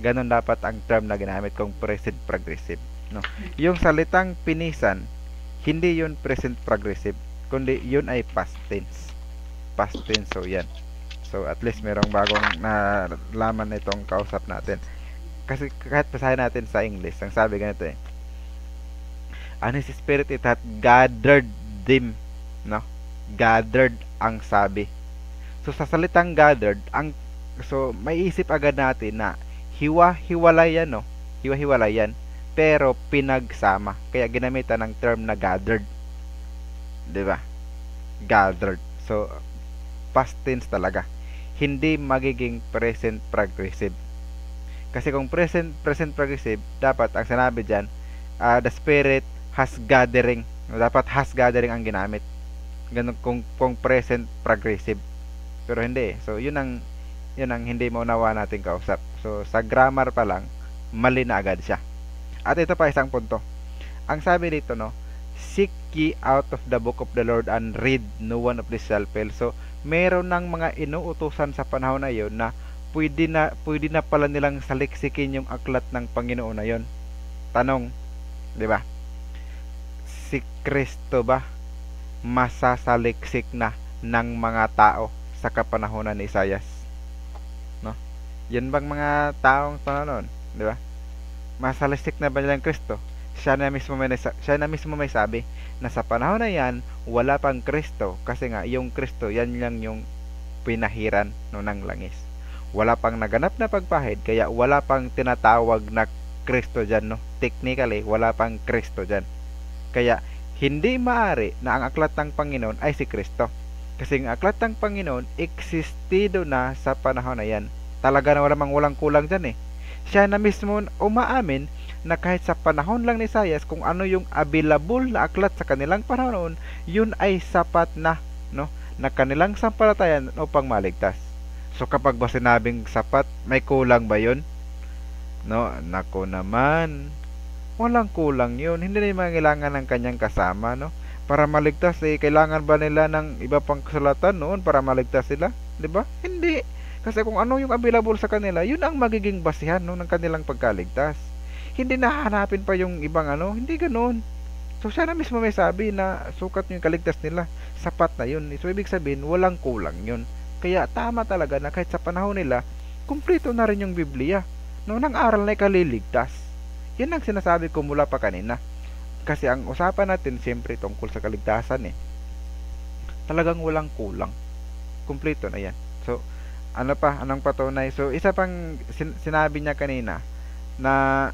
Ganon dapat ang term na ginamit kung present progressive. No? Yung salitang pinisan, hindi yun present progressive, kundi yun ay past tense. Past tense, so yan. So at least merong bagong nalaman itong kausap natin. Kasi kahit basahin natin sa English, ang sabi ganito and his spirit it hath gathered them, no? Gathered ang sabi. So sa salitang gathered, so may isip agad natin na hiwa-hiwalay yan, no? Hiwa-hiwalay yan, pero pinagsama. Kaya ginamitan ng term na gathered. 'Di ba? Gathered. So past tense talaga. Hindi magiging present progressive. Kasi kung present progressive, dapat ang sinabi diyan, the spirit has gathering. Dapat has gathering ang ginamit. Ganun kung present progressive. Pero hindi. So yun ang hindi maunawa nating kausap. So sa grammar pa lang, mali na agad siya. At ito pa isang punto. Ang sabi dito, no, seek ye out of the book of the Lord and read, no one of this shall fail. So meron ng mga inuutusan sa panahon na yon na pwede na pala nilang saliksikin yung aklat ng Panginoon na yon. Tanong, 'di ba? Si Kristo ba masasaliksik na ng mga tao sa kapanahonan ni Isaias? No? Yan bang mga taong panahon, 'di ba? Masaliksik na ba nilang Kristo? Siya na mismo may sabi na sa panahon na yan, wala pang Kristo kasi nga yung Kristo yan lang yung pinahiran no ng langis. Wala pang naganap na pagpahid kaya wala pang tinatawag na Kristo dyan, no? Technically, wala pang Kristo dyan. Kaya hindi maaari na ang aklat ng Panginoon ay si Kristo. Kasi ang aklat ng Panginoon existido na sa panahon na yan. Talaga na walang kulang dyan eh. Siya na mismo umaamin na kahit sa panahon lang ni Isaias, kung ano yung available na aklat sa kanilang panahon, yun ay sapat na, no? Na kanilang sampalatayan upang maligtas. So kapag ba sinabing sapat, may kulang ba yun? No, nako naman. Walang kulang yun. Hindi na mangailangan ng kanyang kasama, no? Para maligtas, kailangan ba nila ng iba pang kasulatan noon para maligtas sila? 'Di ba? Hindi. Kasi kung ano yung available sa kanila, yun ang magiging basihan, no, ng kanilang pagkaligtas. Hindi na hanapin pa yung ibang hindi ganoon. So siya na mismo may sabi na sukat yung kaligtas nila, sapat na yun. So ibig sabihin, walang kulang yun. Kaya tama talaga na kahit sa panahon nila, kumpleto na rin yung Biblia. No, nang aral na ikaliligtas. Yan ang sinasabi ko mula pa kanina. Kasi ang usapan natin siyempre tungkol sa kaligtasan eh. Talagang walang kulang. Kumpleto na yan. So, anong patunay? So, isa pang sinabi niya kanina na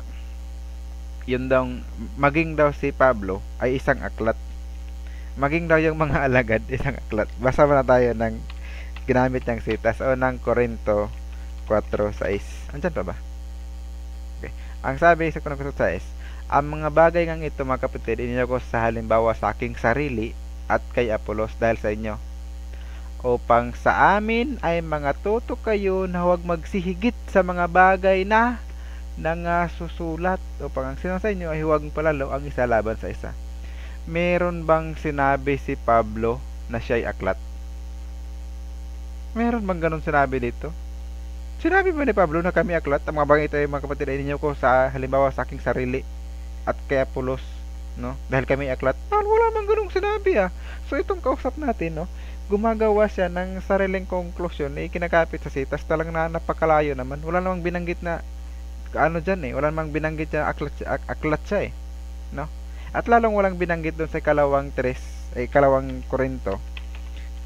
yun daw, maging daw si Pablo ay isang aklat. Maging daw yung mga alagad isang aklat. Basa na tayo ng ginamit niyang sitas o ng Korinto 4:6. Andyan pa ba? Okay. Ang sabi sa Korinto 4:6, ang mga bagay ngang ito mga kapatid, ininyo ko sa halimbawa sa aking sarili at kay Apolos dahil sa inyo. Upang sa amin ay mga tuto kayo na huwag magsihigit sa mga bagay na susulat, upang ang sinasa inyo ay huwag palalo ang isa laban sa isa. Meron bang sinabi si Pablo na siya'y aklat? Meron bang ganun sinabi dito? Sinabi ba ni Pablo na kami aklat? Ang mga bagay ito ay mga kapatid ay ninyo ko sa halimbawa sa aking sarili at kay Apolos, no? Dahil kami aklat. Wala bang ganung sinabi So itong kausap natin, no? Gumagawa siya ng sariling konklusyon kinakapit sa sitas. Talagang napakalayo naman. Wala namang binanggit na dyan wala namang binanggit na aklat siya no? At lalong walang binanggit doon sa kalawang Korinto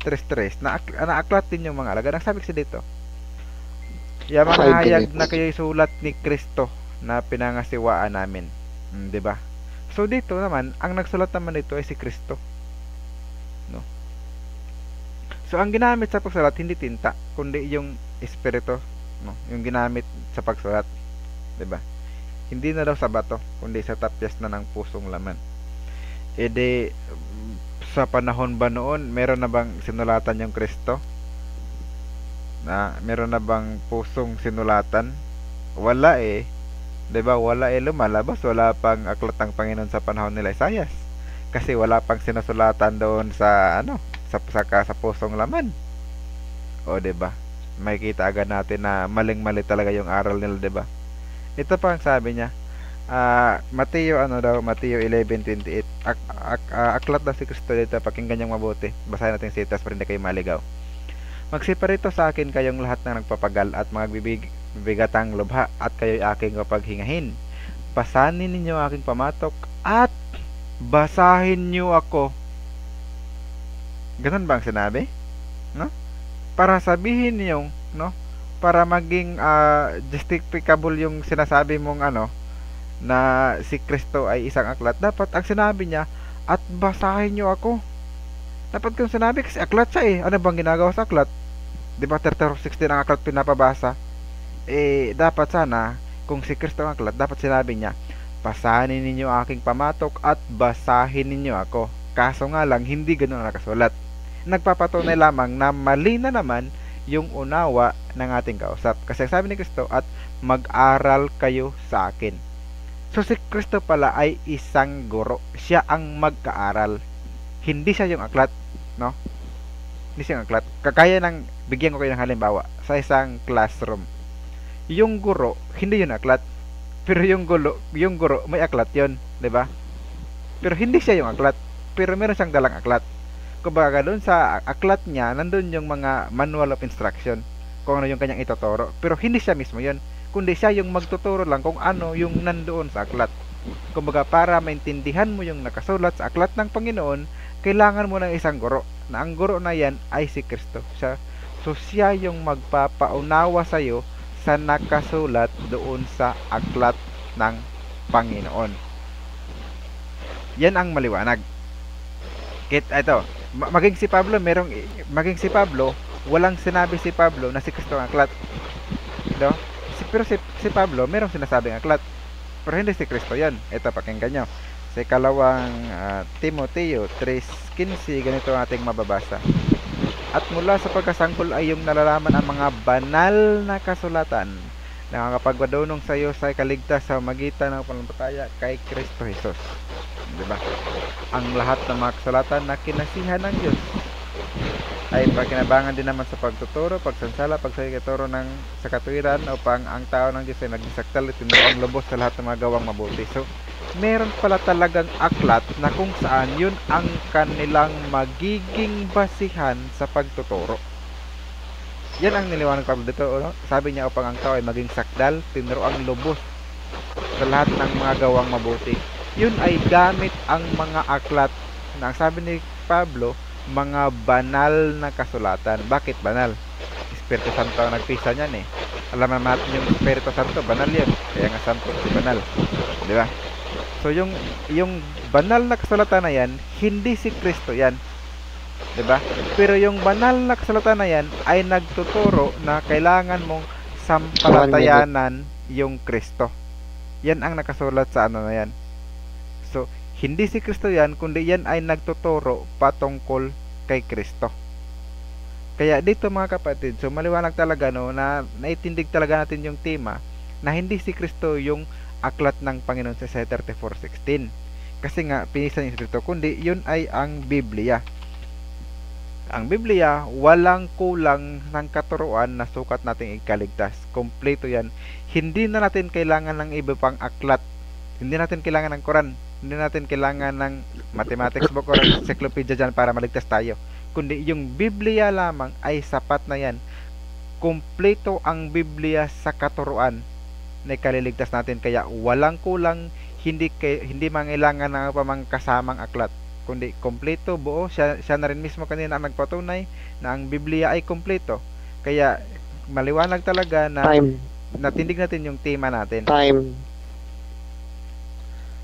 3:3 na aklat din yung mga alagad. Ang sabi kasi dito, yung mga hayag na kayo'y sulat ni Kristo na pinangasiwaan namin, 'di ba? So dito naman ang nagsulat naman dito ay si Kristo, no? So ang ginamit sa pagsulat hindi tinta kundi yung espiritu, no? Yung ginamit sa pagsulat, 'di ba? Hindi na daw sa bato kundi sa tapyas na ng pusong laman. Sa panahon ba noon meron na bang sinulatan yung Kristo? Meron na bang pusong sinulatan? Wala 'di ba? Wala lumalabas, wala pang aklat ng Panginoon sa panahon nila Isaias. Kasi wala pang sinusulatan doon sa sa pusong laman. O 'di ba? Makikita agad natin na maling-mali talaga yung aral nila, 'di ba? Ito pa ang sabi niya. Mateo 11:28. Aklat daw si Kristo dito, pakinggan niyong mabuti. Basahin natin si sitas para hindi kayo maligaw. Magsiparito sa akin kayong lahat ng nagpapagal at mga bibigatang lubha at kayo'y aking kapaghingahin. Pasanin ninyo aking pamatok at basahin niyo ako. Ganun ba ang sinabi? No? Para sabihin niyo, no? Para maging justificable yung sinasabi mong na si Kristo ay isang aklat, dapat ang sinabi niya at basahin niyo ako. Dapat kung sinabi kasi aklat siya ano bang ginagawa sa aklat? 'Di ba 30:16 ang aklat pinapabasa? Dapat sana kung si Kristo ang aklat, dapat sinabi niya, pasanin ninyo aking pamatok at basahin ninyo ako. Kaso nga lang hindi ganoon nakasulat. Nagpapatunay lamang na mali na naman yung unawa ng ating kausap. Kasi ang sabi ni Kristo, at mag-aral kayo sa akin. So si Kristo pala ay isang guro. Siya ang mag-aaral. Hindi siya yung aklat, no? Hindi siya aklat. Kakaya ng, bigyan ko kayo ng halimbawa, sa isang classroom. Yung guro, hindi yun aklat. Pero yung guro, may aklat yun. 'Di ba? Pero hindi siya yung aklat. Pero meron siyang dalang aklat. Kumbaga doon sa aklat niya, nandun yung mga manual of instruction. Kung ano yung kanyang ituturo. Pero hindi siya mismo yun. Kundi siya yung magtuturo lang kung ano yung nandoon sa aklat. Kumbaga para maintindihan mo yung nakasulat sa aklat ng Panginoon, kailangan mo ng isang guro. Na ang guro na yan ay si Kristo. So siya yung magpapaunawa sa'yo sa nakasulat doon sa aklat ng Panginoon. Yan ang maliwanag. Ito, maging si Pablo, walang sinabi si Pablo na si Kristo ang aklat. No? Pero si Pablo, merong sinasabing aklat. Pero hindi si Kristo yan. Ito, pakinggan nyo. Sa ikalawang Timoteo 3:15, ganito ang ating mababasa. At mula sa pagkasanggol ay yung nalalaman ang mga banal na kasulatan na nakakapagpadunong sa iyo sa kaligtas sa magitan ng pananampalataya kay Kristo Jesus. Diba? Ang lahat ng mga kasulatan na kinasihan ng Diyos ay pagkinabangan din naman sa pagtuturo, pagsansala, pagsakituro sa katuwiran upang ang tao ng Diyos ay maging sakdal at ang lubos sa lahat ng mga gawang mabuti. So, meron pala talagang aklat na kung saan yun ang kanilang magiging basihan sa pagtuturo. Yan ang niliwanag Pablo dito. No? Sabi niya upang ang tao ay maging sakdal, tinuruang lubos sa lahat ng mga gawang mabuti. Yun ay gamit ang mga aklat na ang sabi ni Pablo, mga banal na kasulatan. Bakit banal? Espiritu Santo ang nagpisa niyan eh. Alam naman natin yung Espiritu Santo, banal yan. Kaya nga santo si banal. Di ba? So yung banal na kasulatan na yan, hindi si Kristo yan. 'Di ba? Pero yung banal na kasulatan na yan ay nagtuturo na kailangan mong sampalatayanan yung Kristo. Yan ang nakasulat sa ano na yan. So, hindi si Kristo yan, kundi yan ay nagtuturo patungkol kay Kristo. Kaya dito mga kapatid, so maliwanag talaga no, na naitindig talaga natin yung tema na hindi si Kristo yung aklat ng Panginoon sa Isaiah 34:16. Kasi nga, pinisan yung Espiritu, kundi yun ay ang Biblia. Ang Biblia, walang kulang ng katuruan na sukat nating ikaligtas. Kompleto yan. Hindi na natin kailangan ng iba pang aklat. Hindi natin kailangan ng Quran. Hindi natin kailangan ng mathematics book or encyclopedia dyan para maligtas tayo. Kundi yung Biblia lamang ay sapat na yan. Kompleto ang Biblia sa katuruan na ikaliligtas natin. Kaya walang kulang, hindi mangailangan ng pamang kasamang aklat. Kundi kompleto, buo. Siya na rin mismo kanina ang nagpatunay na ang Biblia ay kompleto. Kaya maliwanag talaga na natindig natin yung tema natin.
Time.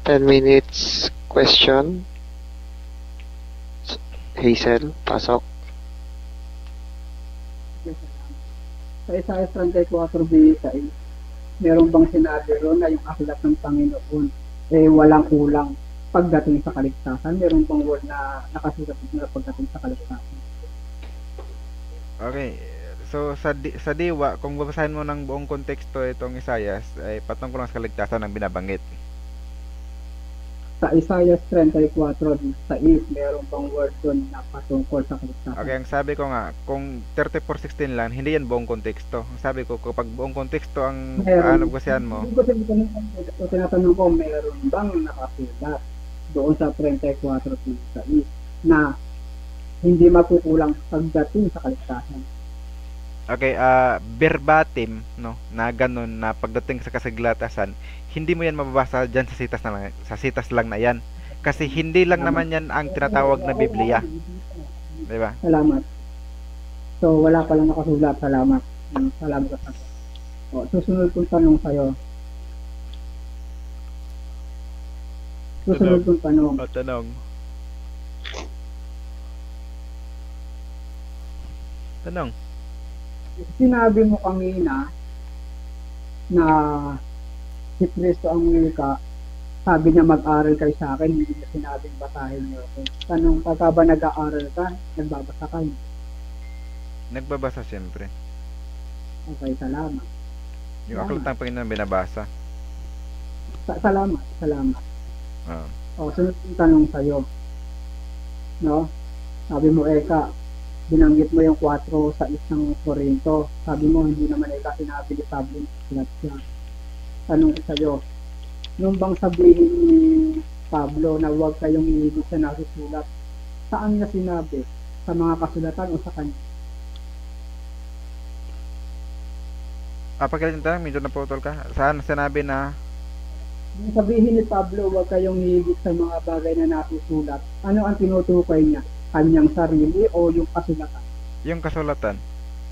10 minutes question. Hazel, pasok.
Sa Isaiah 34:26, meron bang sinabi ron na yung aklat ng Panginoon walang kulang pagdating sa kaligtasan? Meron bang word na nakasulat na pagdating sa kaligtasan?
Okay. So sa diwa, kung babasahin mo ng buong konteksto itong Isaiah, ay patungkol lang sa kaligtasan ang binabanggit.
Sa Isaiah 34:6, meron bang word doon na patungkol sa kaligtasan?
Okay, ang sabi ko nga, kung 34:16 lang, hindi yan buong konteksto. Ang sabi ko, kapag buong konteksto ang basihan mo.
So, tinatanong ko, meron bang nakasulat doon sa 34:6 na hindi makukulang pagdating sa kaligtasan?
Okay, verbatim, no, na ganun na pagdating sa kasaglatasan, hindi mo yan mababasa diyan sa sitas lang na yan. Kasi hindi lang naman yan ang tinatawag na Biblia. 'Di ba?
Salamat. So wala pa lang nakasulat. Salamat. Salamat ka. Susunod kong tanong sa'yo. Susunod kong tanong.
Tanong.
Sinabi mo kanina na si Kristo ang wika, sabi niya mag-aral kayo sa akin, hindi niya sinabing basahin niyo ako. Tanong, pagka ba nag-aaral ka, nagbabasa ka?
Nagbabasa siyempre.
Okay, salamat.
Yung aklat ng Panginoon binabasa.
Salamat. Sunod yung tanong sa'yo. No? Sabi mo, Eka, binanggit mo yung 4 sa isang Korinto. Sabi mo, hindi naman ikaw sinabi ni Pablo na siya. Tanong ko sa'yo, nung bang sabihin ni Pablo na huwag kayong iibig sa nasusulat, saan niya sinabi? Sa mga kasulatan o sa kanya?
Pakiulit yung tanong, medyo naputol ka. Saan sinabi na
Nung sabihin ni Pablo, huwag kayong higit sa mga bagay na nasusulat, ano ang tinutukoy niya? Kanyang sarili o yung kasulatan?
yung kasulatan?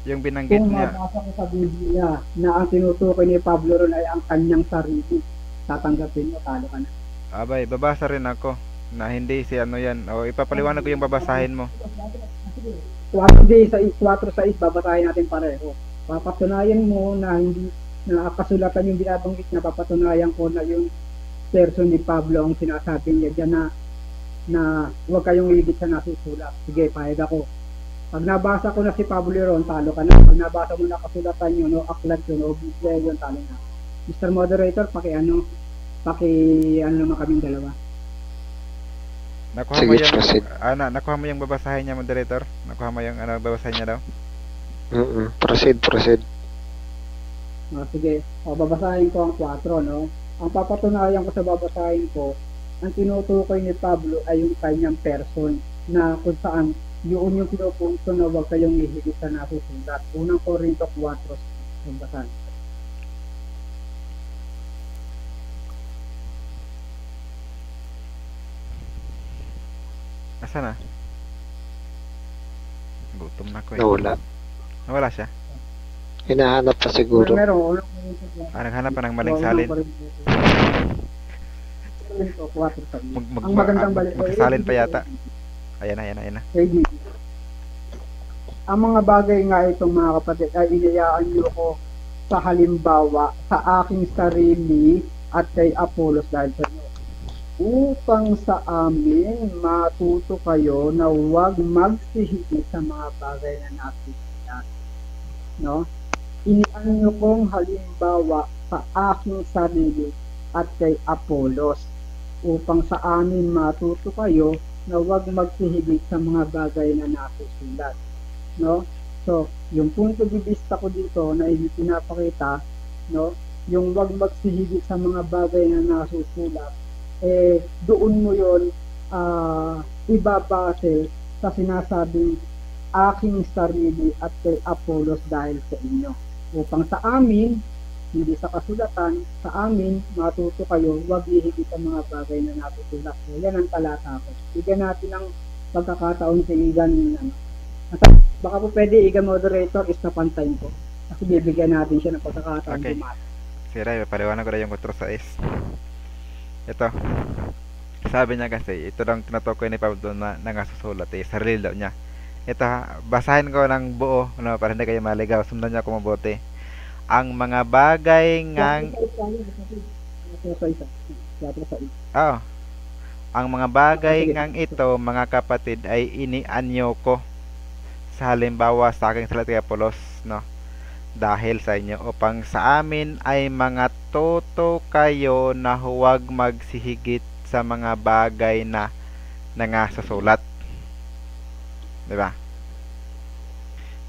Yung binanggit
Kung
niya.
mabasa ko sa Biblia na ang tinutukoy ni Pablo ron ay ang kanyang sarili, tatanggapin mo, talo ka na.
Abay, babasa rin ako na hindi si ano yan. O ipapaliwanag ko yung babasahin mo.
4:6, babasahin natin pareho. Papatunayan mo na hindi na kasulatan yung binabanggit na papatunayan ko na yung person ni Pablo ang sinasabi niya dyan na huwag kayong higit sa nasusulat. Sige, pahig ako. Pag nabasa ko na si Pablo ron, talo ka na. Pag nabasa mo na kasulatan yun, o aklat yun, o Biblia yun, talo na. Mr. Moderator, paki ano naman kaming dalawa.
Nakuha
Sige,
mo yung
proceed.
nakuha mo yung babasahin niya, moderator? Nakuha mo yung babasahin niya daw?
Proceed.
Sige, babasahin ko ang 4, no? Ang papatunayan ko sa babasahin ko, ang tinutukoy ni Pablo ay yung kanyang person na kung saan yun yung pinupunto na huwag kayong ihigit sa nasusulat. Unang Korinto 4, babasahin.
Asa na? Gutom na ko eh.
Nawala.
Nawala siya?
Hinahanap pa siguro.
Meron, unang
Naghanap pa ng maling salin.
Korinto 4 sa iyo.
Ang
Ang magandang balik.
magsasalin pa yata. Ayan na.
Ready. Ang mga bagay nga itong mga kapatid ay inayaan niyo ko sa halimbawa sa aking sarili at kay Apollos dahil sa inyo. Upang sa amin matuto kayo na huwag magsihigi sa mga bagay na natin. No? Inian niyo kong halimbawa sa aking sarili at kay Apollos upang sa amin matuto kayo na huwag magsihigit sa mga bagay na nasusulat. No? So, yung punto de vista ko dito na ipinapakita, no, yung huwag magsihigit sa mga bagay na nasusulat, doon mo yon ibabase sa sinasabing aking sarili at kay Apollos dahil sa inyo. Upang sa amin, hindi sa kasulatan, sa amin, matuto kayo, huwag ihigit ang mga bagay na natutulat. So, yan ang talata ko. Bigyan natin ng pagkakataon sa Igan. Baka po pwede, Igan moderator, stop time ko. Kasi bibigyan natin siya ng pagkakataon.
Okay. Sira, paliwanag ko na yung 4:6. Ito. Sabi niya kasi, ito lang tinutukoy ni Pablo na nangasusulat sarili daw niya. Ito ha, basahin ko ng buo, no, para hindi kayo maligaw. Sundan niyo ako mabuti. Ang mga bagay ngang ang mga bagay ngang ito, mga kapatid, ay inianyo ko sa halimbawa sa aking salat kay Apollos, no, dahil sa inyo, upang sa amin ay mga toto kayo na huwag magsihigit sa mga bagay na nangasusulat. Diba?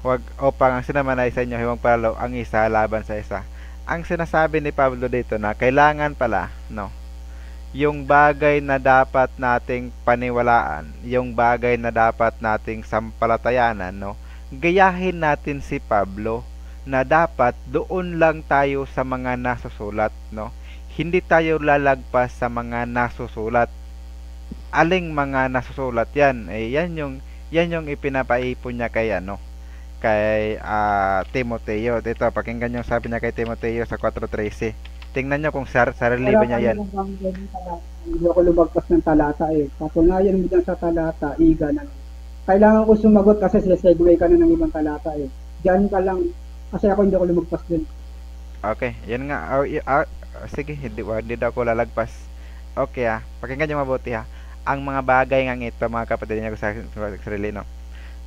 Huwag, upang ang sinamanay sa inyo, huwag palalo ang isa laban sa isa. Ang sinasabi ni Pablo dito na kailangan pala, no, yung bagay na dapat nating paniwalaan, yung bagay na dapat nating sampalatayanan, no, gayahin natin si Pablo na dapat doon lang tayo sa mga nasusulat, no. Hindi tayo lalagpas sa mga nasusulat. Aling mga nasusulat yan? Yan yung ipinapaipon niya kay kay Timoteo. Dito, pakinggan yung sabi niya kay Timoteo sa 4:13. Tingnan niyo kung sarili ba niya yan.
Hindi ako lumagpas ng talata Patunayan mo dyan sa talata, Iga na. Kailangan ko sumagot kasi segue ka na ng ibang talata Diyan ka lang, kasi ako hindi ako lumagpas din.
Okay, yan nga. Sige, hindi daw ako lalagpas. Okay pakinggan niyo mabuti Ang mga bagay nga ito, mga kapatid niya ko sa sarili, no.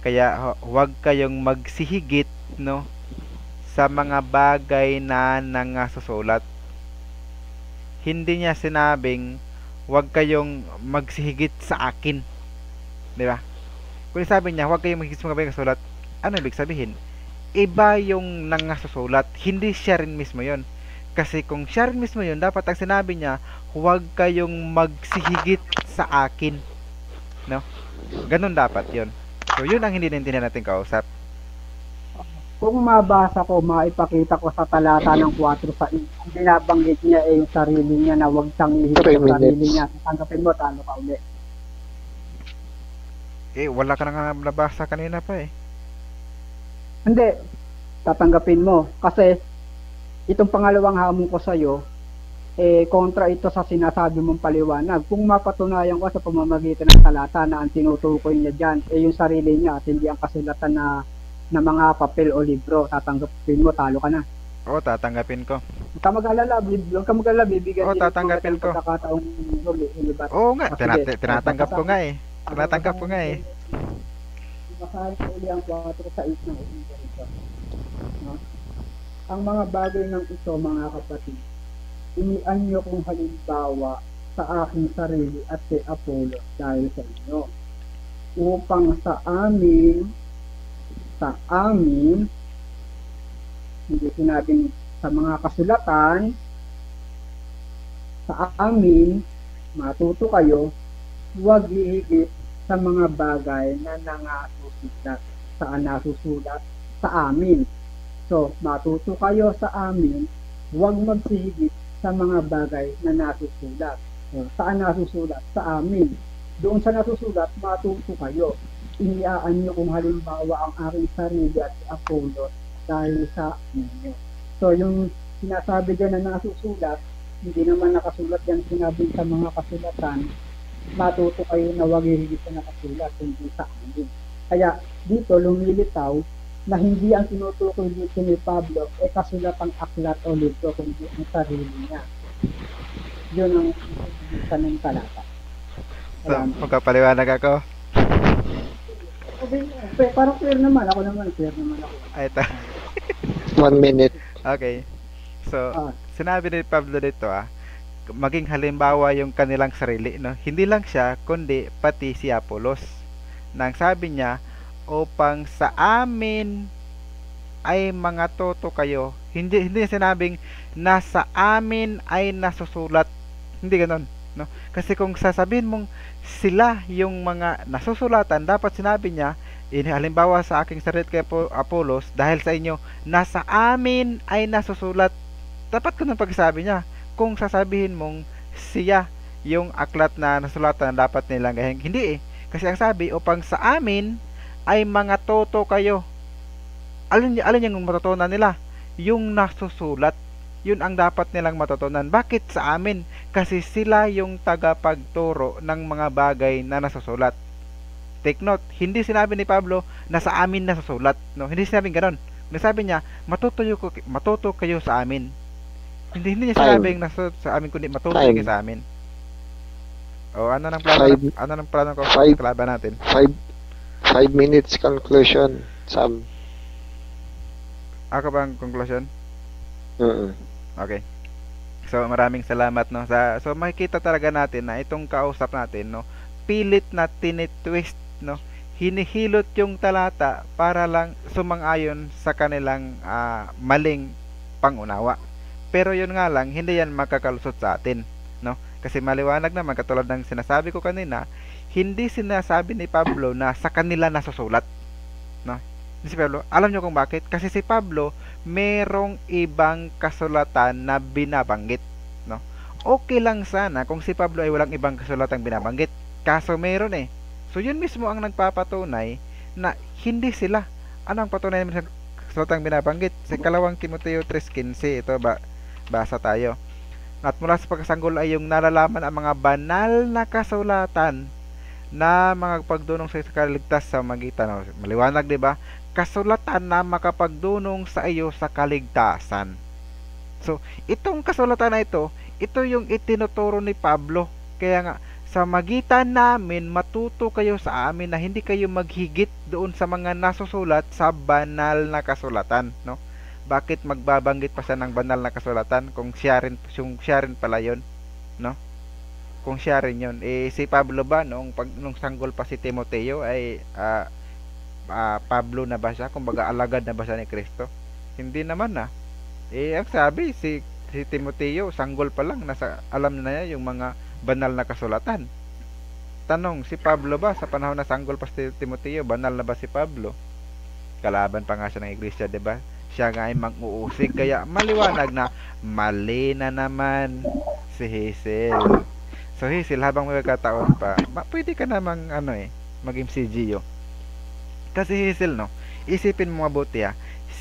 Kaya huwag kayong magsihigit, no, sa mga bagay na nangasusulat. Hindi niya sinabing huwag kayong magsihigit sa akin. Di ba? Kung sabi niya, huwag kayong maghigit sa mga bagay kasulat, ano ibig sabihin? Iba yung nangasusulat, hindi siya rin mismo yon. Kasi kung siya rin mismo yun, dapat ang sinabi niya, huwag kayong magsihigit sa akin. No? Ganun dapat yon. So, yun ang hindi naintindihan natin kausap.
Kung mabasa ko, maipakita ko sa talata ng 4 sa ang binabanggit niya yung sarili niya na huwag siyang ihigit
3
sa sarili
minutes.
niya. Tanggapin mo, talo ka uli.
Wala ka na nga nabasa kanina pa eh.
Hindi, tatanggapin mo. Kasi, itong pangalawang hamon ko sa'yo, kontra ito sa sinasabi mong paliwanag. Kung mapatunayan ko sa pamamagitan ng talata na ang tinutukoy niya dyan, yung sarili niya at hindi ang kasulatan na mga papel o libro, tatanggapin mo, talo ka na.
Oo, tatanggapin ko.
Huwag ka mag-alala, bibigyan
Oo,
din
tatanggapin ko.
pagkakataong ilibat.
Oo nga,
Sige.
tinatanggap ko nga eh. Tinatanggap ko nga eh.
Basahin ko uli ang 4:6 ng Ulibarito. No? Ang mga bagay ng ito, mga kapatid, inian nyo kung halimbawa sa aking sarili at kay Apollo dahil sa inyo. Upang sa amin, hindi sinabing sa mga kasulatan, sa amin, matuto kayo, huwag hihigit sa mga bagay na nangasusulat. Saan nasusulat? Sa amin. So, matuto kayo sa amin, huwag magsihigit sa mga bagay na nasusulat. So, saan nasusulat? Sa amin. Doon sa nasusulat, matuto kayo. Iniaan nyo kung halimbawa ang aking sarili at si Apollo dahil sa inyo. So, yung sinasabi dyan na nasusulat, hindi naman nakasulat yan sinabi sa mga kasulatan, matuto kayo na huwag hihigit sa nakasulat, hindi sa amin. Kaya dito lumilitaw na hindi ang tinutukoy dito ni Pablo kasulatang aklat o libro, kundi ang sarili niya. Yun ang isa ng talata.
So, magpapaliwanag ako.
Okay, parang clear naman. Ako naman, clear naman ako.
Ay, ito.
1 minute.
Okay. So, sinabi ni Pablo dito maging halimbawa yung kanilang sarili, no? Hindi lang siya, kundi pati si Apolos. Nang sabi niya, upang sa amin ay mga toto kayo. Hindi sinabing nasa amin ay nasusulat. Hindi ganoon, no? Kasi kung sasabihin mong sila yung mga nasusulatan, dapat sinabi niya, halimbawa sa aking sarili kay Apolos, dahil sa inyo, nasa amin ay nasusulat. Dapat ko nang pagsabi niya. Kung sasabihin mong siya yung aklat na nasulatan na dapat nilang gahin, hindi eh. Kasi ang sabi, upang sa amin ay mga toto kayo. Alin yung matutunan nila? Yung nasusulat. Yun ang dapat nilang matutunan. Bakit sa amin? Kasi sila yung tagapagturo ng mga bagay na nasusulat. Take note, hindi sinabi ni Pablo na sa amin nasusulat, no? Hindi sinabing ganoon. Nasabi niya, matuto kayo sa amin. Hindi niya sinabing nasusulat sa amin, kundi matuto kayo sa amin. O ano nang plano ko sa kalaban natin?
5 minutes conclusion, Sam.
Ako ba ang conclusion? Okay. So maraming salamat, no. So makikita talaga natin na itong kausap natin, no, pilit na tinitwist, no. Hinihilot yung talata para lang sumang-ayon sa kanilang maling pangunawa. Pero yun nga lang, hindi yan makakalusot sa atin, no. Kasi maliwanag naman, katulad ng sinasabi ko kanina, hindi sinasabi ni Pablo na sa kanila nasusulat, no. Si Pablo, alam nyo kung bakit? Kasi si Pablo merong ibang kasulatan na binabanggit, no? Okay lang sana kung si Pablo ay walang ibang kasulatang binabanggit, kaso meron eh. So yun mismo ang nagpapatunay na hindi sila. Anong patunay naman sa kasulatang binabanggit? Sa 2 Timoteo 3:15, ito basa tayo. At mula sa pagkasanggol ay yung nalalaman ang mga banal na kasulatan na mga pagdunong sa kaligtas sa magitan. Maliwanag, di ba? Kasulatan na makapagdunong sa iyo sa kaligtasan. So, itong kasulatan na ito yung itinuturo ni Pablo. Kaya nga, sa magitan namin, matuto kayo sa amin na hindi kayo maghigit doon sa mga nasusulat sa banal na kasulatan, no? Bakit magbabanggit pa siya ng banal na kasulatan kung siya rin pala yun, no? kung siya rin yun. Eh, si Pablo ba, nung sanggol pa si Timoteo, ay Pablo na ba siya? Kumbaga, alagad na ba siya ni Kristo? Hindi naman na. Eh, ang sabi, si Timoteo, sanggol pa lang, alam na niya yung mga banal na kasulatan. Tanong, si Pablo ba, sa panahon na sanggol pa si Timoteo, banal na ba si Pablo? Kalaban pa nga siya ng iglesia, diba? Siya nga ay mang-uusig, kaya maliwanag na mali na naman si Hazel. So Hazel, habang may pagkataon pa, pwede ka namang mag-MCGO. Kasi Hazel, no, isipin mo mabuti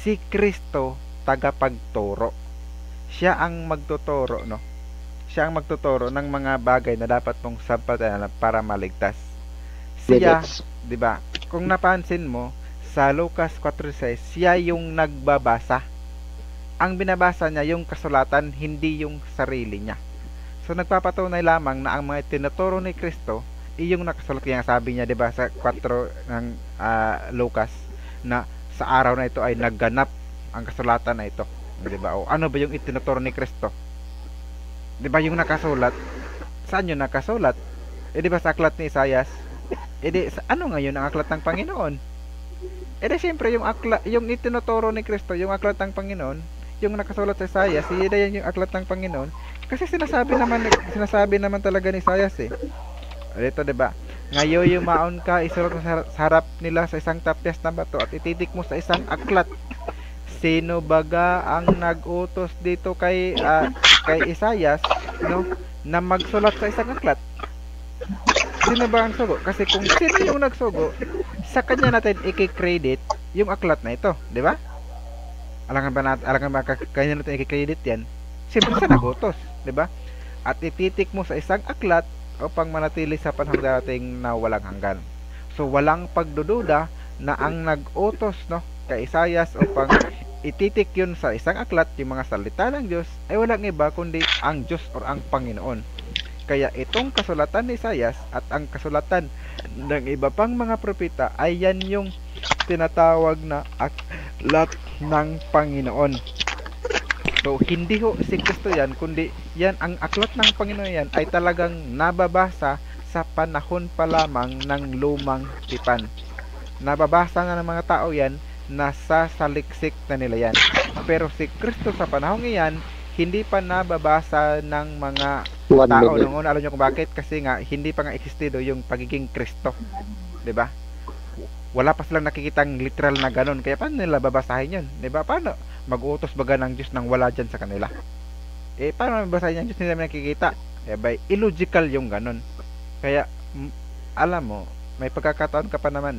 si Kristo tagapagturo. Siya ang magtuturo, no? Siya ang magtuturo ng mga bagay na dapat mong sampatayan para maligtas. Siya, 'di ba? Kung napansin mo sa Lucas 4:6, siya yung nagbabasa. Ang binabasa niya yung kasulatan, hindi yung sarili niya. So nagpapatunay lamang na ang mga tinuturo ni Kristo yung nakasulat, kaya sabi niya 'di ba sa 4 ng Lucas na sa araw na ito ay nagganap ang kasulatan na ito, 'di ba? O ano ba yung itinuturo ni Kristo? 'Di ba yung nakasulat? Saan yung nakasulat? Eh 'di ba sa aklat ni Isaias? Eh di ano ngayon ang aklat ng Panginoon? Eh di siyempre yung itinuturo ni Kristo, yung aklat ng Panginoon, yung nakasulat sa Isaias, yan yung aklat ng Panginoon. Kasi sinasabi naman talaga ni Isaias Dito 'di ba? Ngayon yumaon ka, isulat mo sa harap nila sa isang tapyas na bato at ititik mo sa isang aklat. Sino baga ang nag-utos dito kay Isaias, no, na magsulat sa isang aklat? Sino ba ang sugo? Kasi kung sino yung nagsugo, sa kanya natin i-credit yung aklat na ito, 'di ba? Alangan ba kanya natin i-credit 'yan? Siyempre sa nagutos, 'di ba? At ititik mo sa isang aklat upang manatili sa panahon dating na walang hanggan. So walang pagdududa na ang nag-utos, no, kay Isaias upang ititik yun sa isang aklat, yung mga salita ng Diyos, ay walang iba kundi ang Diyos or ang Panginoon. Kaya itong kasulatan ni Isaias at ang kasulatan ng iba pang mga propeta ay yan yung tinatawag na aklat ng Panginoon. So hindi si Kristo yan, kundi yan ang aklat ng Panginoon yan ay talagang nababasa sa panahon pa lamang ng lumang tipan. Nababasa na ng mga tao yan, nasa saliksik na nila yan. Pero si Kristo sa panahon iyan, hindi pa nababasa ng mga tao noong una. Alam nyo kung bakit? Kasi nga hindi pa nga existido yung pagiging Kristo, 'di ba? Wala pa silang nakikitang literal na ganun. Kaya paano nila babasahin yun? 'Di ba? Paano mag-utos baga ng Diyos nang wala dyan sa kanila? Eh paano babasahin ng Diyos, hindi namin nakikita? Eh by illogical yung ganun. Kaya alam mo, may pagkakataon ka pa naman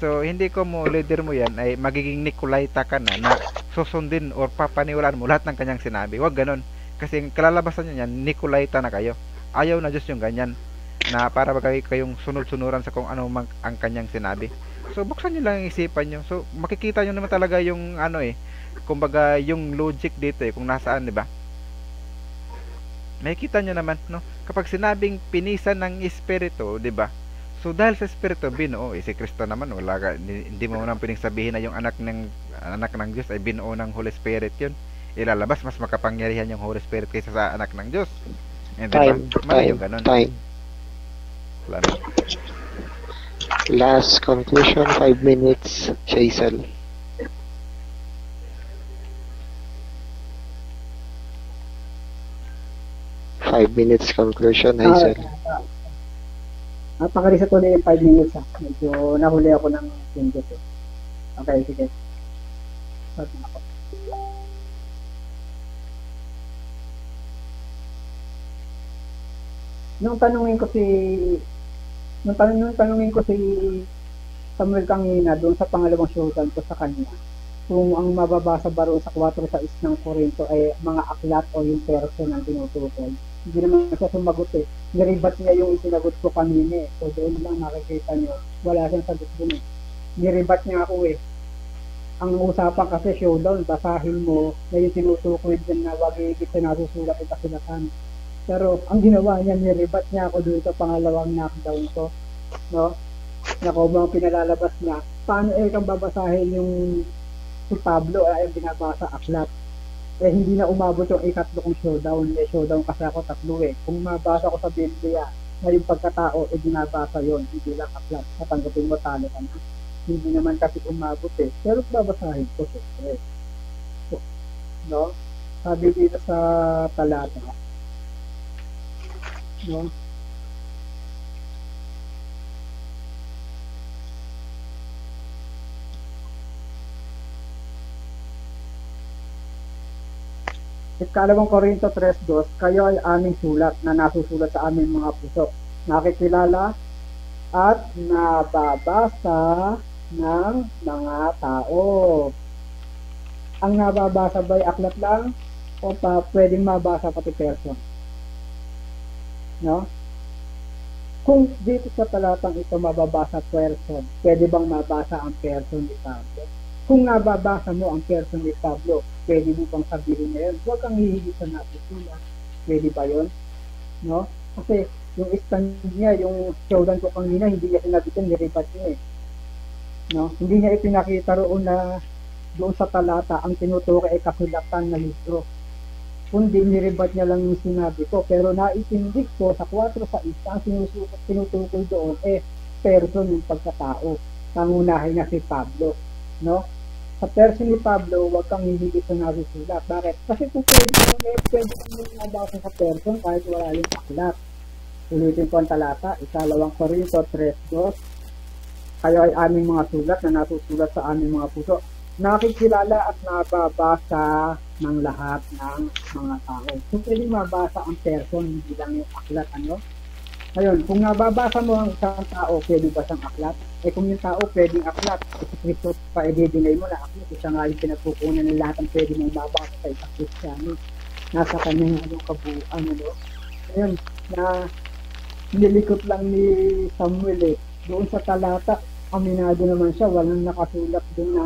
So, hindi ko mo leader mo yan ay magiging Nicolaita ka na susundin or papaniwalaan mo lahat ng kanyang sinabi. Huwag ganun. Kasi kalalabasan niya yan, Nicolaita na kayo. Ayaw na Diyos yung ganyan na para kayong sunod-sunuran sa kung ano ang kanyang sinabi. So, buksan nyo lang ang isipan nyo. So, makikita nyo naman talaga yung kumbaga yung logic dito kung nasaan, di ba? Makikita nyo naman, no? Kapag sinabing pinisan ng Espiritu, di ba? So dahil sa Espiritu binuo, si Kristo naman hindi mo nang pwedeng sabihin na yung anak ng Diyos ay binuo ng Holy Spirit yun. Ilalabas mas makapangyarihan yung Holy Spirit kaysa sa anak ng Diyos. Mali yung ganun. Wala na.
Last conclusion, 5 minutes, Hazel. Five minutes conclusion, Hazel.
Napakarisa ko na yung 5 minutes Medyo nahuli ako ng changes Okay, sige. Start na ako. Nung tanungin ko si Samuel kanina doon sa pangalawang showdown ko sa kanya, kung ang mababasa ba roon sa 4:6 ng Korinto ay mga aklat o yung person ang tinutukoy. Hindi naman siya sumagot Niribat niya yung isinagot ko kanina So doon lang makikita niyo, wala siyang sagot doon Niribat niya ako Ang usapan kasi showdown, basahin mo na yung tinutukoy dyan na wag higit na nasusulat ang kasulatan. Pero ang ginawa niya, niribat niya ako doon sa pangalawang knockdown ko. No? Nako ba ang pinalalabas niya? Paano kang babasahin yung si Pablo ay binabasa aklat? eh hindi na umabot yung ikatlo kong showdown. May showdown kasi ako 3 eh. Kung mabasa ko sa Biblia na yung pagkatao, eh binabasa yon, hindi lang aklat. Tatanggapin mo, talo ka na. Hindi naman kasi umabot eh. Pero babasahin ko, siyempre. So, no? Sabi dito sa talata, no? Ikalawang Korinto 3:2, kayo ay aming sulat na nasusulat sa aming mga puso. Nakikilala at nababasa ng mga tao. Ang nababasa ba'y aklat lang o pwedeng mabasa pati person? No? Kung dito sa talatang ito mababasa person, pwede bang mabasa ang person ni Pablo? Kung nababasa mo ang person ni Pablo, pwede mo bang sabihin ngayon, huwag kang hihigit sa natutunan. Pwede ba yun? No? Kasi yung stand niya, yung showdown ko kanina, hindi niya sinabitin, niribat niya eh. No? Hindi niya ipinakita roon na doon sa talata, ang tinutukoy ay kasulatan na libro. Kundi niribat niya lang yung sinabi ko. Pero naitindig ko sa 4 sa isa, ang tinutukoy doon eh person yung pagkatao. Pangunahin na si Pablo. No? Sa person ni Pablo, huwag kang hihigit sa nasusulat. Bakit? Kasi kung pwede kang nabasa sa person kahit wala yung aklat. Ulitin ko ang talata, ikalawang Korinto 3:2. Kayo ay aming mga sulat na nasusulat sa aming mga puso. Nakikilala at nababasa ng lahat ng mga tao. So, pwede mabasa ang person, hindi lang yung aklat. Ano? Ngayon, kung nababasa mo ang isang tao, pwede ba siyang aklat? Eh kung yung tao pwedeng aklat, si Kristo pa i-deny mo na aklat, isa nga yung pinagkukunan ng lahat ang pwede mong mabasa sa isang Kristiyano. Nasa kanyang kabuuan. Ano? Ngayon, na nilikot lang ni Samuel eh. Doon sa talata, aminado naman siya, walang nakasulat doon na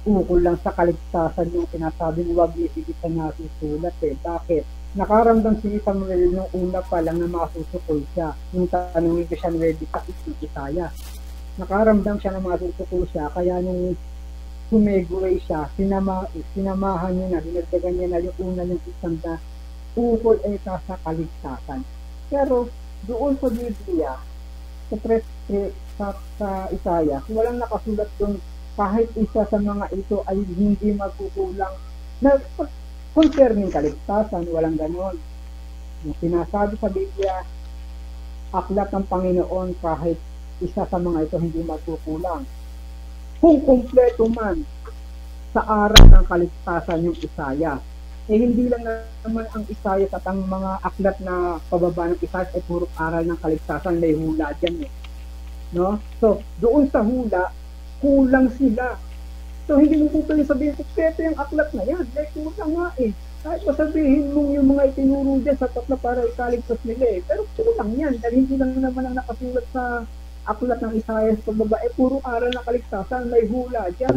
ukol lang sa kaligtasan yung sinasabing huwag iigit sa nasusulat eh. Bakit? Nakaramdam si Samuel nung una pa lang na masusukoy siya. Yung tanongin ko siya ready sa Isaya. Nakaramdam siya na masusukoy siya, kaya nung humegway siya, sinamahan niya na, dinagdagan niya na yung una yung isang na ukol ay sa kaligtasan. Pero doon sa Biblia, sa Isaya, walang nakasulat doon kahit isa sa mga ito ay hindi magkukulang na concerning kaligtasan, walang ganon. Yung sinasabi sa Biblia, aklat ng Panginoon kahit isa sa mga ito hindi magkukulang. Kung kumpleto man sa aral ng kaligtasan yung Isaya, eh hindi lang naman ang Isaya at ang mga aklat na pababa ng Isaya ay puro aral ng kaligtasan, may hula dyan eh. No? So, doon sa hula, kulang sila. So, hindi mo po pwede sabihin, kumpleto yung aklat na yan. Dahil kulang nga eh. Kahit masabihin mong yung mga itinuro dyan sapat na para ikaligtas nila eh. Pero kulang yan. Dahil hindi lang naman ang nakasulat sa aklat ng Isaya sa pababa, eh puro aral ng kaligtasan, may hula dyan.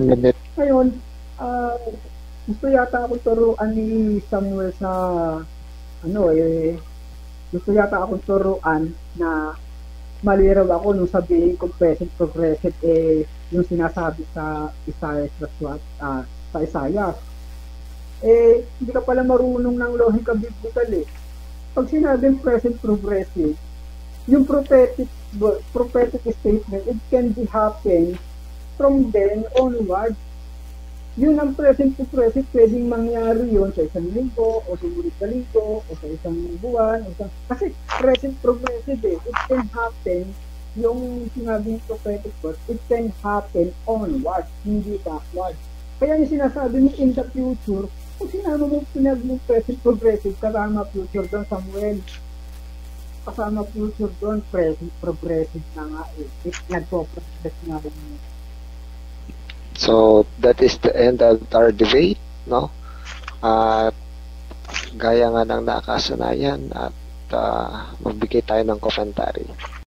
Ngayon, gusto yata akong turuan ni Samuel sa gusto yata akong turuan na maliraw ako nung sabihin kung present progressive eh yung sinasabi sa Isaiah sa Isaiah. Eh, hindi ka pala marunong ng lohika biblical eh. Pag sinabing present progressive, yung prophetic statement, it can be happen from then onward. Yun ang present progressive, pwedeng mangyari yun sa isang linggo, o sumunod na linggo, o sa isang buwan, kasi present progressive eh, it can happen, yung sinabing prophetic word, it can happen onward, hindi backward. Kaya yung sinasabi mo in the future, kung sinama mo sinabing present progressive, kasama future doon, Samuel, kasama future doon, present progressive na nga eh, nagpo-progress nga mo.
So that is the end of our debate, no? At gaya nga ng nakasanayan at magbigay tayo ng commentary.